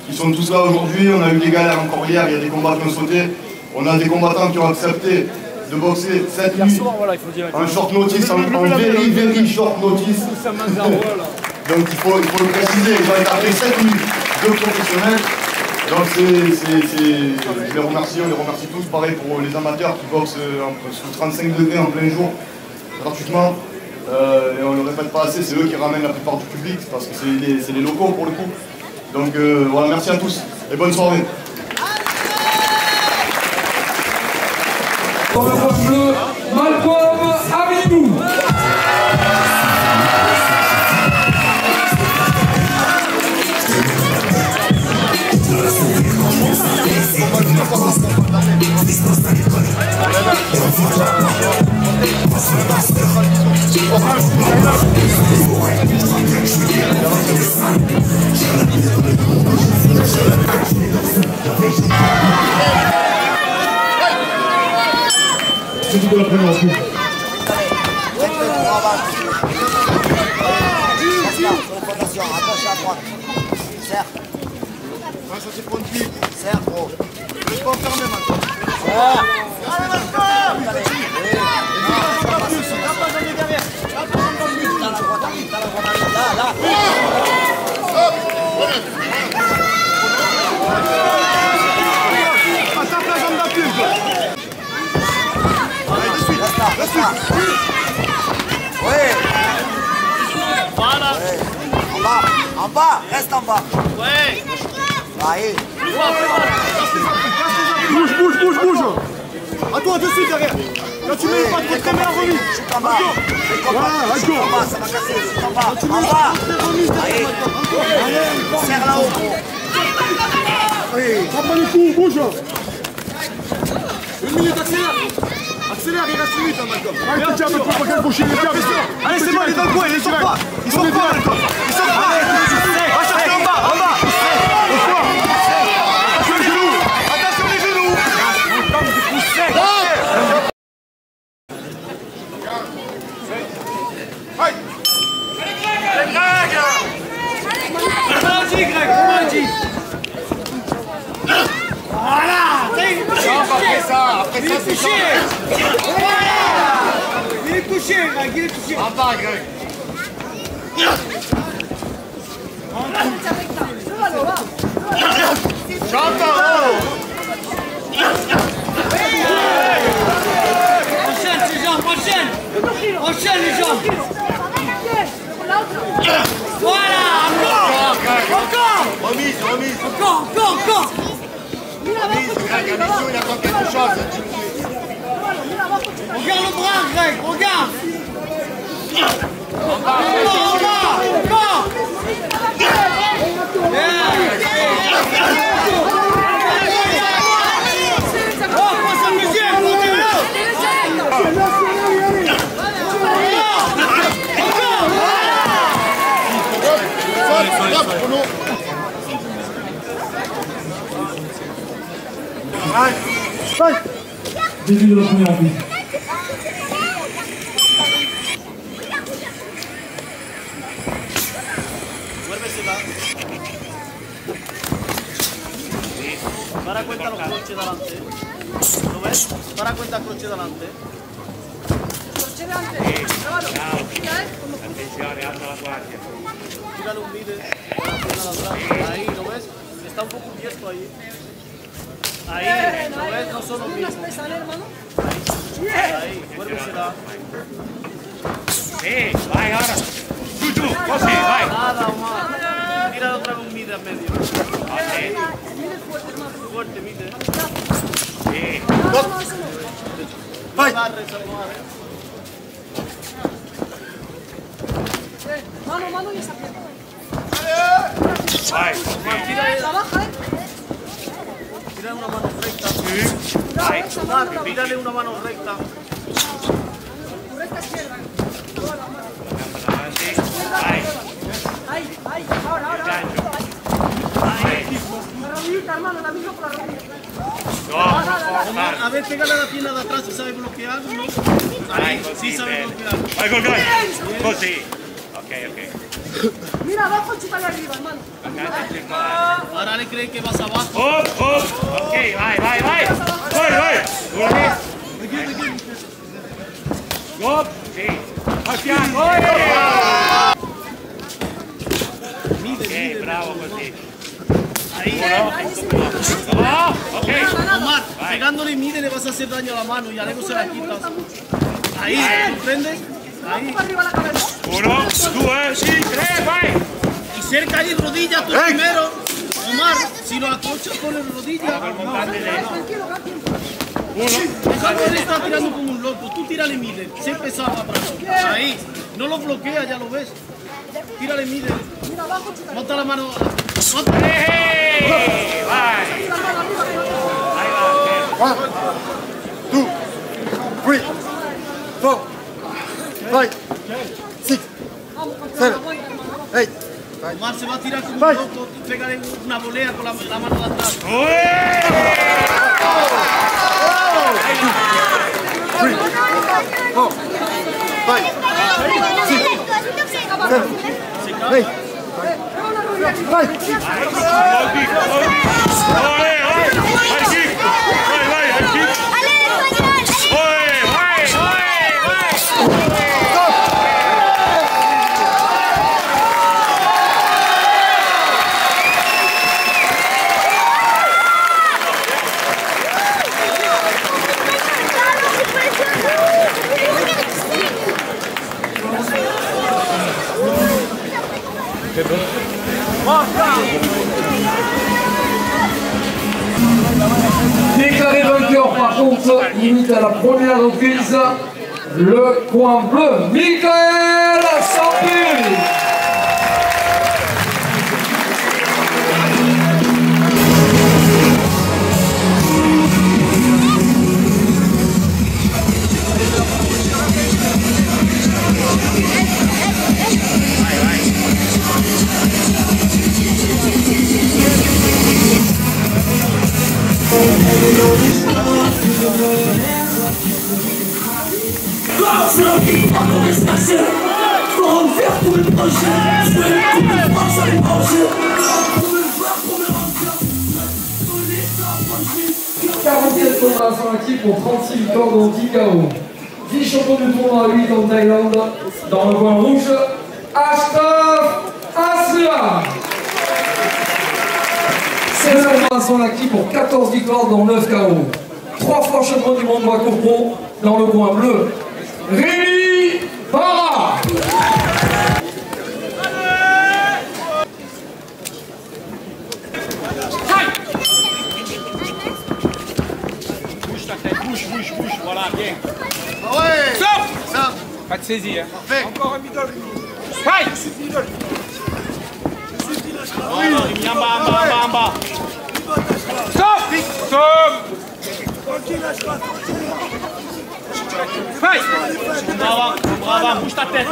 Ils sont tous là aujourd'hui, on a eu des galères encore hier, il y a des combats qui ont sauté. On a des combattants qui ont accepté de boxer cette nuit en short notice, en very short notice. Donc il faut le préciser, ils ont écarté 7 nuits de professionnels. Donc je les remercie, on les remercie tous. Pareil pour les amateurs qui boxent sous 35 degrés en plein jour, gratuitement. Et on ne le répète pas assez, c'est eux qui ramènent la plupart du public, parce que c'est les locaux pour le coup. Donc voilà, merci à tous et bonne soirée. Dans le poids bleu, Malcolm Amidou. C'est tout de la première coup. Attention à droite. Serre. Ça c'est pour une fille. Serre, gros. Je vais pas enfermer maintenant. Allez, Malcolm. Allez. Pas plus, t'as pas jamais derrière. T'as la droite, arrive. Là. Attrape la jambe d'appui. Allez, de suite. Reste là. Ouais. Voilà. Ouais. En bas, reste en bas. Ouais. Allez. Bouge. À toi, dessus, derrière. Là, tu mets pas trop très bien remis. En bas. Voilà, let's go. En bas, ça va casser. En bas. Allez. Serre là-haut. Oui. Prends pas le coup, bouge. 1 minute, accélère. Accélère, il reste 1 minute, Malcolm. Allez, tiens, mais faut pas qu'elle bouche. Allez, c'est bon, il est dans le coin, il sort pas. Il sort pas, Malcolm. Il sort pas. Va chercher en bas. Attention les genoux. Vas-y, Greg, vas-y. Voilà. Après ça, c'est touché. Voilà. Il est touché, Greg, il est touché. En bas, Greg. Enchaîne les jambes, enchaîne les jambes. Voilà, encore. Remise. Encore. Remise, Greg, il attend quelque chose. Regarde le bras, Greg, regarde. En bas. Début de la première vie. Para cuenta los croches delante. ¿Lo ves? Para cuenta croche delante. Croche delante. Attenzione, alza la guardia. Tírale un mide. Ahí, ¿lo ves? Está un poco tiesto ahí. Ahí, ¿lo ves? No son los mismos. Ahí, vuélvesela. Sí, vai ahora. Chuchu, così, vai. Nada, Omar. Tira otra vez un mide a medio. Fuerte, mide. Sí. Vai. Mano, y esa pierna. Tírale una mano recta. Omar, tírale una mano recta. Recta izquierda. Ahí, ahora. La rodillita, hermano, la misma por la rodilla. Omar, a ver, pégale a la pierna de atrás si sabe bloquear, ¿no? Ahí, sí sabe bloquear. Vai, gol. Così. Ok. Mira abajo y chúpale arriba, hermano. Ahora le cree que vas abajo. Ok, vai. Vai. Gol. Sì. A fianco. Ok, bravo così. Ahí. Ok. Omar, pegándole mide le vas a hacer daño a la mano y luego se la quitas. Ahí, ¿comprendes? Ahí. 1, 2, 3, vai. Y cerca ahí rodilla tú primero. Omar, si lo acochas con la rodilla. Déjalo, él está tirando como un loco. Tú tírale mide. Se empezaba brazo. Ahí. No lo bloquea, ya lo ves. Tírale mide. Bota la mano. Vai. 1, 2, 3, 4, 5, 6, 7, 8. Omar se va a tirar como un loco. Pégale una volea con la mano de atrás. 3, 4, Déclaré vainqueur par contre, limite à la première reprise, le coin bleu, Michael Sampuri. Pour 36 victoires dans 10 KO. 10 champions du tournoi à 8 en Thaïlande. Dans le coin rouge, Ashraf Aslam. 16 combats acquis pour 14 victoires dans 9 KO. 3 fois champion du monde poids pro dans le coin bleu, Rémi Barra. Bouge, voilà, bien. Ah ouais. Stop. Pas de saisie, hein. Parfait. Encore un middle. Fight. En bas. Stop. Fight. Bravo, bouge ta tête.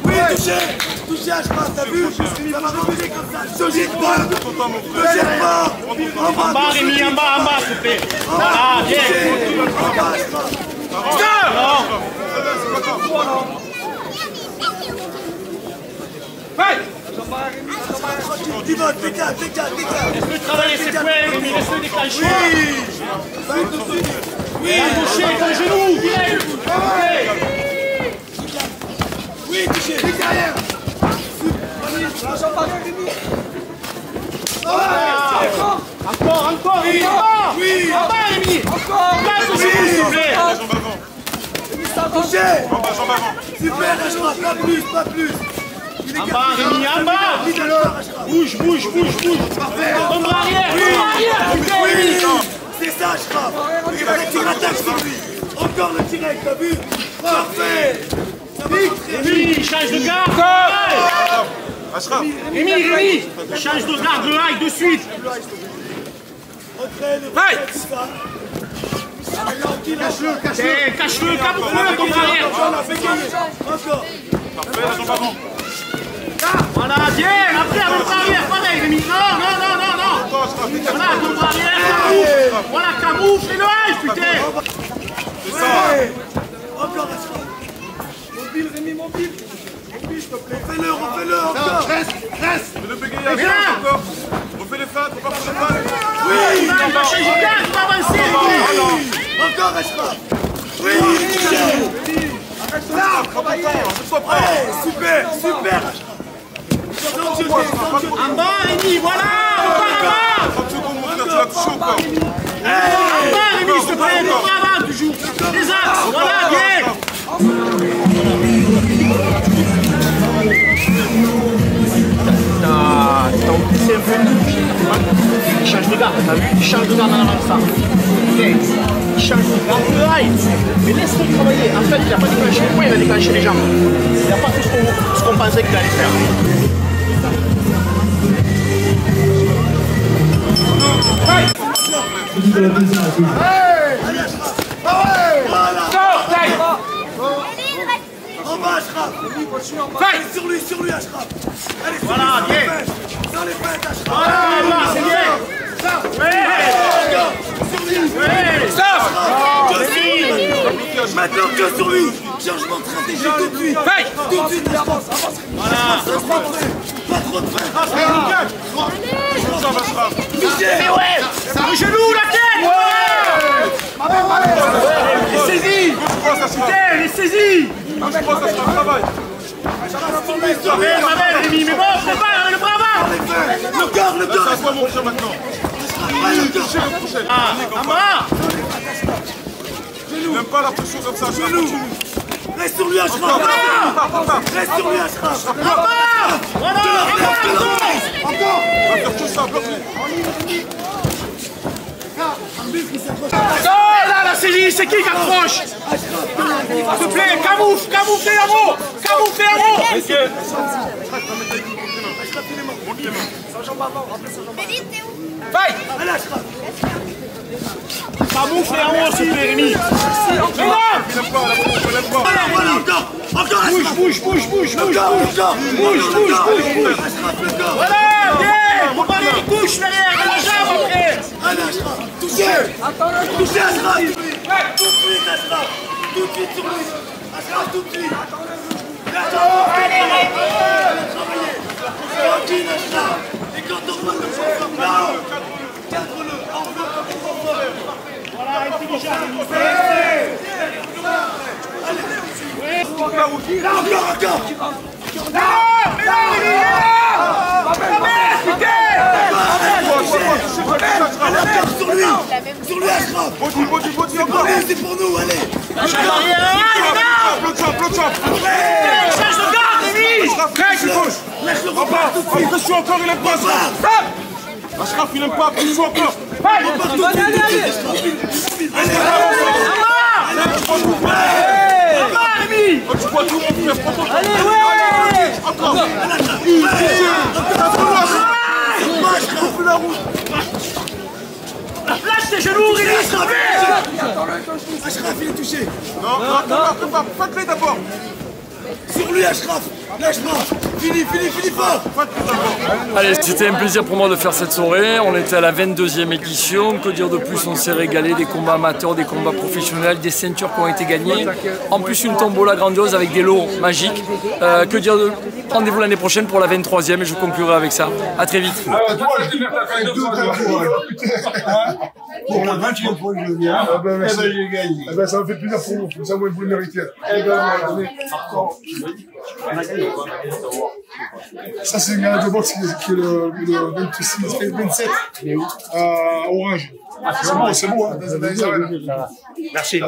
Oui, touché, Ashraf, t'as vu? Ça m'a refusé comme ça. Ne jette pas. En bas, Rémi, en bas, s'il te plaît. Voilà, bien. Fight. Dégage. Laisse-le travailler ses poings, Rémi, laisse-le déclencher. Oui. Touché, ton genou, direct. Oui, touché. Derrière. Encore. Oui. En bas, Rémi. Encore. Place au genou, s'il te plaît. Touché. Super, Ashraf, pas plus. En bas, Rémi, en bas. Bouge. Parfait. Tombe arrière. Oui. C'est ça, Ashraf. Il va le tir attaque sur lui. Encore le direct, t'as vu? Parfait. Rémi, change de garde. Rémi, change de garde, le high de suite. Cache-le, camoufle-le comme arrière. Voilà, bien, après avec l'arrière, pareil, Rémi. Non. Voilà, comme arrière, camoufle. Voilà, camoufle et le high, putain. C'est ça. Encore, mobile, Rémi, mobile. Mobile, s'il te plaît. Refais-le, encore. Reste. Le bégayage, encore. Refais les feintes, on part pour les feintes. Oui, il va changer de garde, il va avancer. Encore, Ashraf. Oui, arrête là, travaillez. Super. En bas, Rémi, voilà. On part en bas. 30 secondes, mon frère, tu l'as touché ou pas? En bas, Rémi, s'il te plaît, ne pas avant, toujours. Les axes, voilà, bien. T'as poussé un peu. Il change de garde, t'as vu? Il change de garde en avant ça. Ok. Il change de garde. Mais laisse-le travailler. En fait, il n'a pas déclenché les points, il a déclenché les jambes. Il n'a pas fait ce qu'on pensait qu'il allait faire. En bas, Ashraf. Sur lui, Ashraf. Allez, voilà, bien. Dans les feintes, Ashraf. Voilà, c'est bien. Maintenant que sur lui. Changement de stratégie tout de suite. Tout de suite, avance. Voilà. Pas trop de feintes. Mais ouais. Le genou, la tête. Il est saisi. Putain, il est saisi. Ça c'est un travail. Ma belle, Rémi, mais bon, prépare le bras avant. Le corps. C'est à toi, mon frère, maintenant. En bas. J'aime pas la pression comme ça. Reste sur lui, Ashraf. Reste sur lui, Ashraf. Voilà. Encore. Va faire tout ça, bloque-les. Là, c'est lui, c'est qui accroche? S'il te plaît, camouflez la mot. Camouflez la mot. Monte les mains. Vaille. Camouflez la mot, s'il te plaît, Rémi. Encore. Bouge. Voilà, bien. Faut pas aller les couches derrière, la jambe après. Allez, Ashraf. Touchez, Ashraf. Tout de suite, Ashraf. Tout de suite sur lui. Ashraf, tout de suite. Allez, travailler. Tranquille, Ashraf. Et quand on voit le chauffeur là-haut, cadre-le. Enveloppe. Voilà, intelligent. Allez. Encore. Sur lui, Ashraf. Body, encore. C'est pour nous, allez. Bloque champ. Change de garde, Rémi. Laisse-le repart tout de suite. Pression encore, il aime pas ça. Ashraf, il aime pas, pression encore. Rémi. Tu vois tout mon frère, prends ton temps. Allez, ouais. Encore. Coupe la route. Lâche tes genoux, Rémi, s'il te plaît. Ashraf, il est touché. Non, faites-les d'abord. Sur lui, Ashraf. Lâche pas. Fini fort. Allez, c'était un plaisir pour moi de faire cette soirée. On était à la 22e édition. Que dire de plus? On s'est régalé, des combats amateurs, des combats professionnels, des ceintures qui ont été gagnées. En plus, une tombola grandiose avec des lots magiques. Que dire de... Rendez-vous l'année prochaine pour la 23e et je conclurai avec ça. A très vite. Pour la 20e fois que je viens, j'ai gagné. Ça me fait plaisir pour vous. Ça, vous le méritez. Ça, c'est une gare de boxe qui est le 27 à Orange. C'est beau, hein. Merci.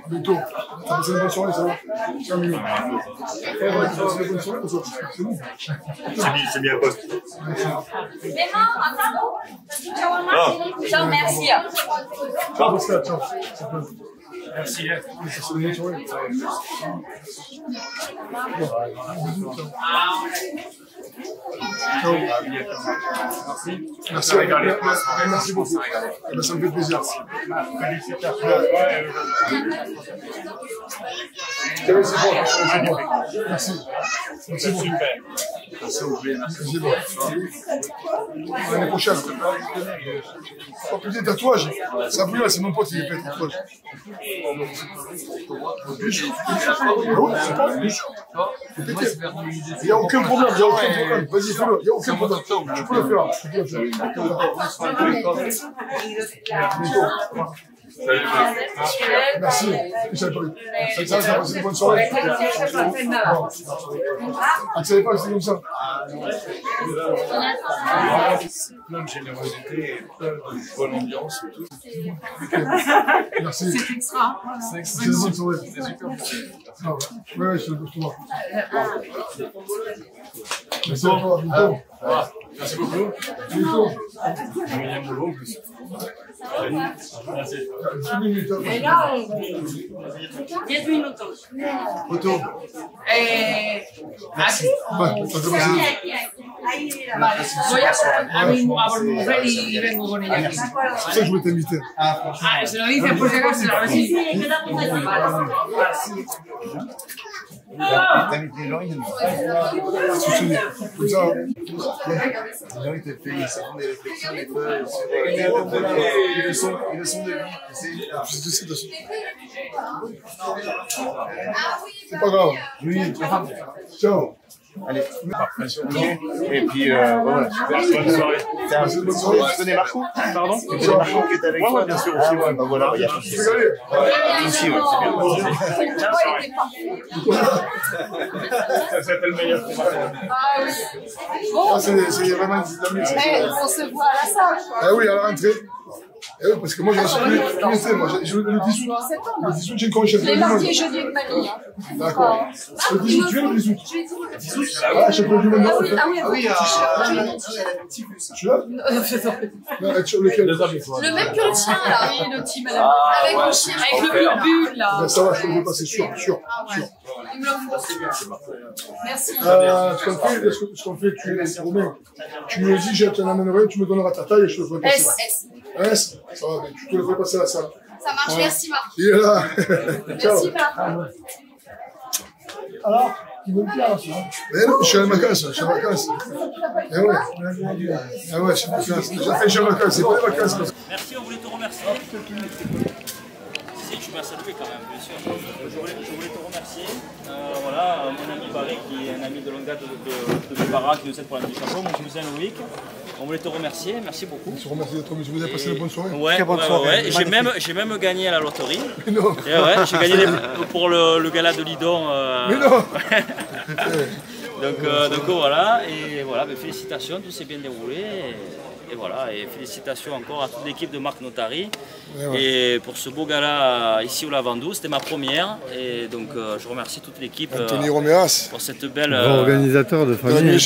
Bientôt. T'as passé une bonne soirée, ça va? C'est mieux. C'est bien poste. Ciao, merci. Ciao, Pascal. Ciao. Merci. Merci. Merci beaucoup. Ça me fait plaisir. Merci. Merci beaucoup. Merci beaucoup. L'année prochaine. Pas plus de tatouages. Ça brûle, c'est mon pote, il est fait tatouage. Il n'y a aucun problème, il n'y a aucun problème. Vas-y, fais-le, il n'y a aucun problème. Tu peux le faire. Merci. Je savais pas. Ça va passer une bonne soirée. Ah, tu savais pas que c'était comme ça? Plein de générosité, plein de bonne ambiance et tout. Merci. C'est extra. C'est une bonne soirée. C'est super. Oui, je te vois. Merci à toi. Merci beaucoup. William Boulot en plus. Merci. Et là, 10 minutos. Photo. Aquí. Vale. Voy a volver y vengo con ella. C'est pour ça que je voulais t'inviter. Se lo dices por si acaso, a ver si. T'invites les gens, ils aiment. Comme ça. Les gens, ils te font des réflexions, des fois, sur les leçons de vie. C'est pas grave. Oui, ciao. Allez, et puis voilà, super, bonne soirée. Tu connais Marco? Pardon? Tu connais Marco qui est avec toi? Bien sûr, aussi, ouais. Bah voilà, il y a aussi, ouais, c'est bien. C'était le meilleur. Ah, c'est vraiment dynamique. On se voit à la salle. Ah oui, à la rentrée. Eh oui, parce que moi, je suis plus moi, le 18 j'ai une convention. Les mardis et jeudi avec Mali. D'accord. Le 18, tu viens le 18? Ah, je peux du monde. Ah oui, Tu l'as? Non, lequel? le même que le tien, là. Oui, le petit madame. Avec le chien, avec le bulle, là. Ça va, je peux le passer, sûr. Il me le faut. Merci. Ce qu'on fait, tu me dis, je te l'amènerai, tu me donneras ta taille et je te le ferai passer. S, ça va, tu te le ferai passer à la salle. Ça marche, merci Marc. Il est là. Merci Marc. Alors, tu veux bien là, mais non, je suis en vacances, Eh ouais. Ah ouais, je suis en vacances. J'ai fait en vacances, c'est pas des vacances. Merci, on voulait te remercier. Si, tu m'as salué quand même, bien sûr. Je voulais te remercier. Voilà, mon ami Barry, qui est un ami de longue date de mes parents, qui nous aide pour la Ligue des Champions, mon cousin Loïc. On voulait te remercier, merci beaucoup. Je te remercie de toi, mais vous avez passé une bonne soirée. Ouais, très bonne soirée. J'ai même gagné à la loterie. Non. J'ai gagné pour le gala de Lidon. Mais non. donc voilà, et voilà, félicitations, tout s'est bien déroulé. Et voilà, et félicitations encore à toute l'équipe de Marc Notary. Et pour ce beau gala ici au Lavandou, c'était ma première. Et donc je remercie toute l'équipe pour cette belle organisateur de famille.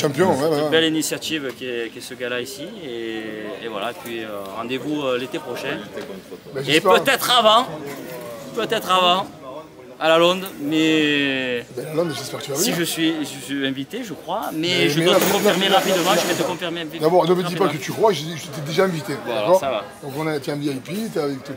Belle initiative qui est ce gala ici. Et voilà, puis rendez-vous l'été prochain. Et peut-être avant. À la Londe, mais si je suis invité, je crois, mais je dois te confirmer rapidement, je vais te confirmer. D'abord, ne me dis pas que tu crois, je t'ai déjà invité. Voilà, ça va. Donc tu es un VIP, tu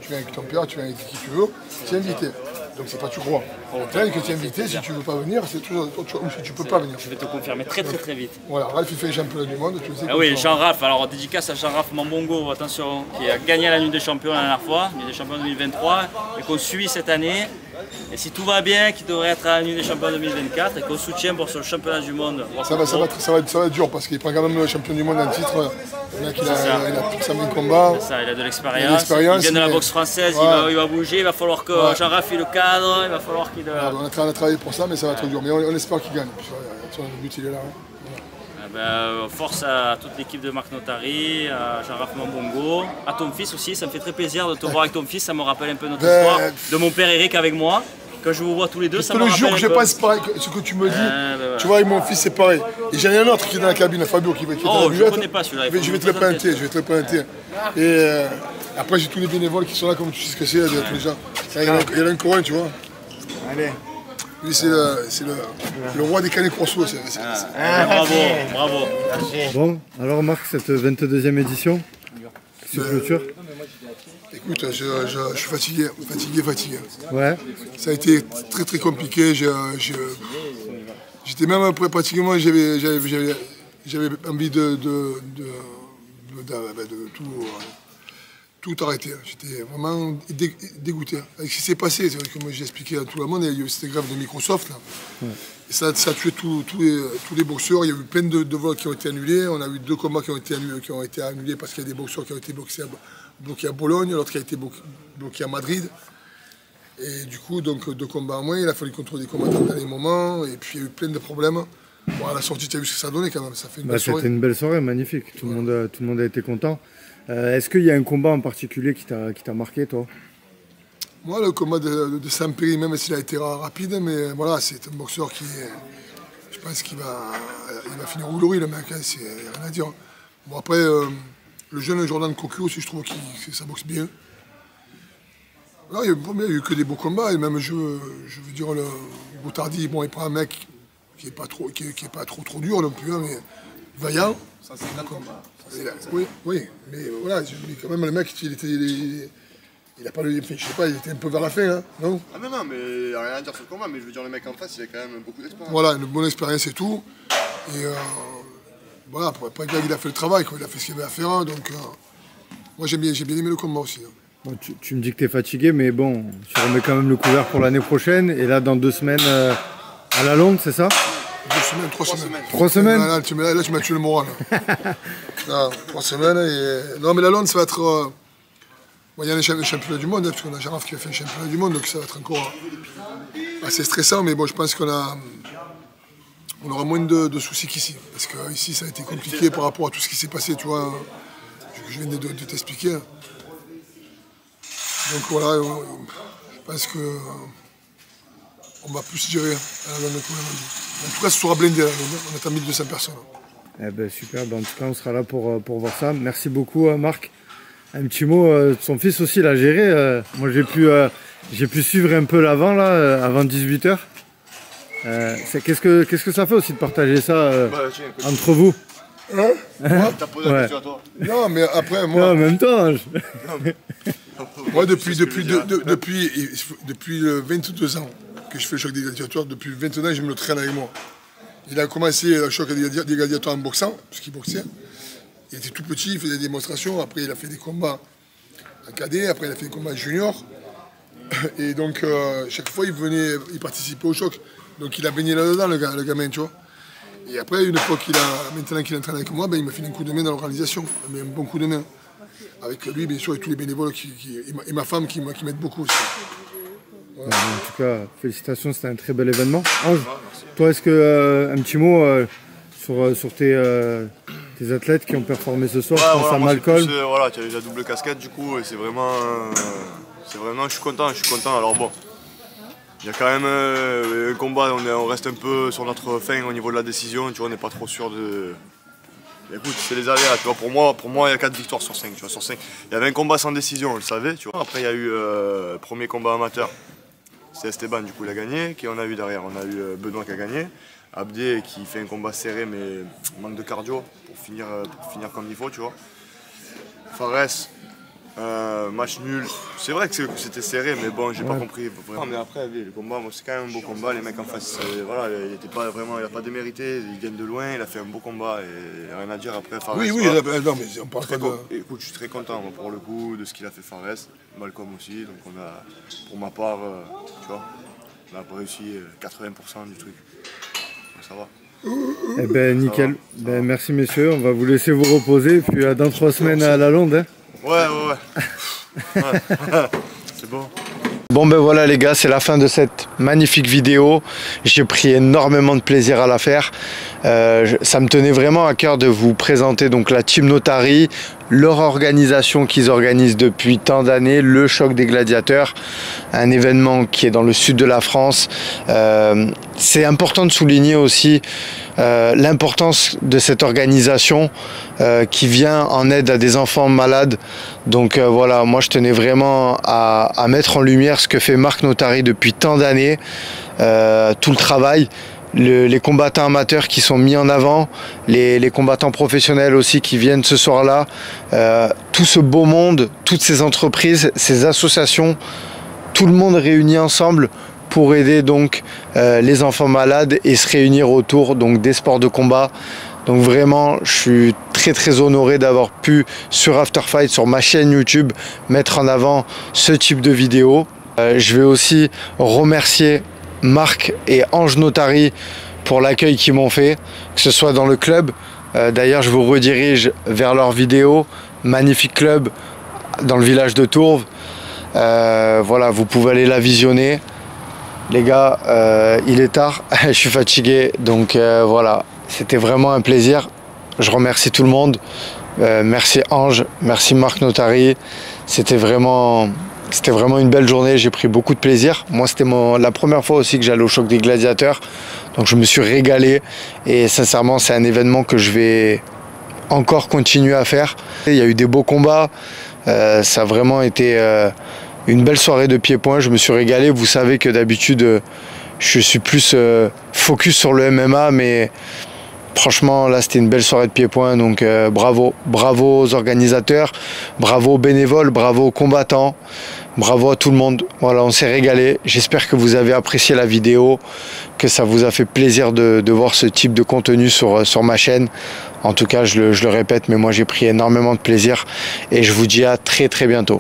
viens avec ton père, tu viens avec qui tu veux, tu es invité. Donc c'est pas tu crois. Peut-être que tu es invité, si tu ne veux pas venir, c'est toujours autre chose, ou si tu ne peux pas venir. Je vais te confirmer très vite. Voilà, Ralph il fait championnat du monde, tu le sais. Ah oui, Jean-Raph, alors dédicace à Jean-Raph Mambongo, attention, qui a gagné la Ligue des Champions la dernière fois, Ligue des Champions 2023, et qu'on suit cette année. Et si tout va bien, qui devrait être à la Ligue des Champions 2024 et qu'on soutient pour ce championnat du monde. Ça va être dur parce qu'il prend quand même le champion du monde en titre. Il a plus de 100 000 combats. C'est ça, il a de l'expérience. Il vient de la boxe française, il va bouger, il va falloir que Jean-Raph il le cadre, il va falloir qu'il... On est en train de travailler pour ça, mais ça va être dur. Mais on espère qu'il gagne. Le but il est là. Force à toute l'équipe de Marc Notary, à Jean-Raph Mambongo, à ton fils aussi, ça me fait très plaisir de te voir avec ton fils, ça me rappelle un peu notre histoire de mon père Eric avec moi. quand je vous vois tous les deux, ça me rappelle. Je te le jure, je pense pareil, ce que tu me dis. Voilà. Tu vois, avec mon fils, c'est pareil. Et j'en ai un autre qui est dans la cabine, Fabio, qui est dans la buvette. Je ne connais pas celui-là. Je vais te le présenter, Et après, j'ai tous les bénévoles qui sont là, comme tu sais ce que c'est, tous les gens. Il y a un courant, tu vois. Allez. Lui, c'est le roi des canets corso. Bravo. Bon, alors Marc, cette 22e édition, sur clôture. Écoute, je suis fatigué. Ouais. Ça a été très très compliqué. J'étais même pratiquement, j'avais envie de tout arrêter. J'étais vraiment dégoûté. Avec ce qui s'est passé, c'est vrai que moi j'ai expliqué à tout le monde, il y a eu cette grève de Microsoft. Là. Ouais. Et ça a tué tous les boxeurs. Il y a eu plein de vols qui ont été annulés. On a eu 2 combats qui ont été annulés parce qu'il y a des boxeurs qui ont été bloqués à Bologne, l'autre qui a été bloqué à Madrid. Et du coup, donc 2 combats en moins. Il a fallu contrôler des combattants dans les moments. Et puis il y a eu plein de problèmes. Bon, à la sortie, tu as vu ce que ça a donné quand même. Ça fait une belle soirée. C'était une belle soirée, magnifique. Tout le monde a été content. Est-ce qu'il y a un combat en particulier qui t'a marqué, toi? Moi, le combat de Samperi, même s'il a été rapide, mais voilà, c'est un boxeur qui, je pense qu'il va finir roulerie, le mec, hein, c'est rien à dire. Bon, après, le jeune Jordan Cocu aussi, je trouve que ça boxe bien. Là, il n'y a eu que des beaux combats, et même je veux dire, le Boutardi, bon, il prend un mec qui n'est pas trop dur non plus, hein, mais vaillant. Ça, c'est un combat. Oui, mais voilà, quand même, le mec, il a pas le. Je sais pas, il était un peu vers la fin, hein, non? Ah non, mais il n'y a rien à dire sur le combat, mais je veux dire, le mec en face, il a quand même beaucoup d'expérience. Voilà, une bonne expérience et tout. Et voilà, pour pas dire qu'il a fait le travail, quoi, il a fait ce qu'il avait à faire, hein, donc moi j'ai bien aimé le combat aussi. Hein. Bon, tu me dis que tu es fatigué, mais bon, tu remets quand même le couvert pour l'année prochaine, et là, dans 2 semaines, à la longue, c'est ça? 2 semaines, 3 semaines. 3 semaines? Là, tu m'as tué le moral. 3 semaines. Et... Non, mais la Londres, ça va être. Il y a un championnat du monde, hein, parce qu'on a Jaraf qui a fait un championnat du monde, donc ça va être encore assez stressant. Mais bon, je pense qu'on aura moins de soucis qu'ici. Parce qu'ici, ça a été compliqué par rapport à tout ce qui s'est passé, tu vois, que je viens de t'expliquer. Donc voilà, je pense que. On va plus gérer à la Londres. En tout cas, ce sera blindé. On est à 1200 personnes. Eh ben, super. Ben, en tout cas, on sera là pour voir ça. Merci beaucoup, Marc. Un petit mot. Son fils aussi l'a géré. Moi, j'ai pu suivre un peu l'avant, là, avant 18 h. Qu'est-ce que ça fait aussi de partager ça entre vous? Hein? T'as posé la question à toi. Non, mais après, moi. Non, en même temps. Moi, depuis 22 ans. Que je fais le choc des gladiateurs, depuis 20 ans, je me le traîne avec moi. Il a commencé le choc des gladiateurs en boxant, puisqu'il boxait. Il était tout petit, il faisait des démonstrations. Après, il a fait des combats en cadet. Après, il a fait des combats juniors. Et donc, chaque fois, il participait au choc. Donc, il a baigné là-dedans, le gamin, tu vois. Et après, une fois maintenant qu'il entraîne avec moi, ben, il m'a fait un coup de main dans l'organisation. Il m'a mis un bon coup de main. Avec lui, bien sûr, et tous les bénévoles et ma femme qui m'aident beaucoup aussi. Ouais. En tout cas, félicitations, c'était un très bel événement. Ange, toi, est-ce que un petit mot sur tes athlètes qui ont performé ce soir? Je pense à Malcolm. Voilà, tu as eu la double casquette du coup, et c'est vraiment, je suis content. Alors bon, il y a quand même un combat, on reste un peu sur notre fin au niveau de la décision, tu vois, on n'est pas trop sûr de. Écoute, c'est les aléas, tu vois, pour moi il y a 4 victoires sur 5, tu vois, sur 5. Il y avait un combat sans décision, on le savait, tu vois. Après il y a eu premier combat amateur, c'est Esteban, du coup il a gagné. Qui on a eu derrière? On a eu Benoît qui a gagné, Abdé qui fait un combat serré mais manque de cardio pour finir comme il faut, tu vois. Fares, match nul. C'est vrai que c'était serré, mais bon, j'ai pas compris vraiment. Mais après, le combat, c'est quand même un beau combat. Les mecs en face, voilà, il n'a pas démérité. Ils viennent de loin. Il a fait un beau combat et rien à dire après. Fares, oui, non, mais on parle pas de. Écoute, je suis très content moi, pour le coup de ce qu'il a fait Fares, Malcolm aussi. Donc on a, pour ma part, tu vois, on a réussi 80% du truc. Donc ça va. Eh ben nickel. Ben, merci messieurs. On va vous laisser vous reposer. Puis dans 3 semaines à la Londe. Hein. Ouais. C'est bon. Bon ben voilà les gars, c'est la fin de cette magnifique vidéo. J'ai pris énormément de plaisir à la faire. Ça me tenait vraiment à cœur de vous présenter donc la Team Notary, leur organisation qu'ils organisent depuis tant d'années, le Choc des Gladiateurs, un événement qui est dans le sud de la France. C'est important de souligner aussi l'importance de cette organisation qui vient en aide à des enfants malades. Donc voilà, moi je tenais vraiment à mettre en lumière ce que fait Marc Notary depuis tant d'années, tout le travail. Les combattants amateurs qui sont mis en avant, les combattants professionnels aussi qui viennent ce soir-là, tout ce beau monde, toutes ces entreprises, ces associations, tout le monde réuni ensemble pour aider donc les enfants malades et se réunir autour donc des sports de combat. Donc vraiment, je suis très honoré d'avoir pu sur Afterfight, sur ma chaîne YouTube, mettre en avant ce type de vidéo. Je vais aussi remercier Marc et Ange Notary pour l'accueil qu'ils m'ont fait, que ce soit dans le club. D'ailleurs, je vous redirige vers leur vidéo. Magnifique club dans le village de Tourves. Voilà, vous pouvez aller la visionner. Les gars, il est tard, je suis fatigué. Donc voilà, c'était vraiment un plaisir. Je remercie tout le monde. Merci Ange, merci Marc Notary. C'était vraiment une belle journée, j'ai pris beaucoup de plaisir. Moi, c'était la première fois aussi que j'allais au Choc des Gladiateurs. Donc je me suis régalé et sincèrement, c'est un événement que je vais encore continuer à faire. Il y a eu des beaux combats, ça a vraiment été une belle soirée de pied-point. Je me suis régalé. Vous savez que d'habitude, je suis plus focus sur le MMA, mais franchement, là, c'était une belle soirée de pied-point. Donc bravo aux organisateurs, bravo aux bénévoles, bravo aux combattants. Bravo à tout le monde, voilà, on s'est régalé. J'espère que vous avez apprécié la vidéo, que ça vous a fait plaisir de voir ce type de contenu sur ma chaîne. En tout cas, je le répète, mais moi j'ai pris énormément de plaisir et je vous dis à très bientôt.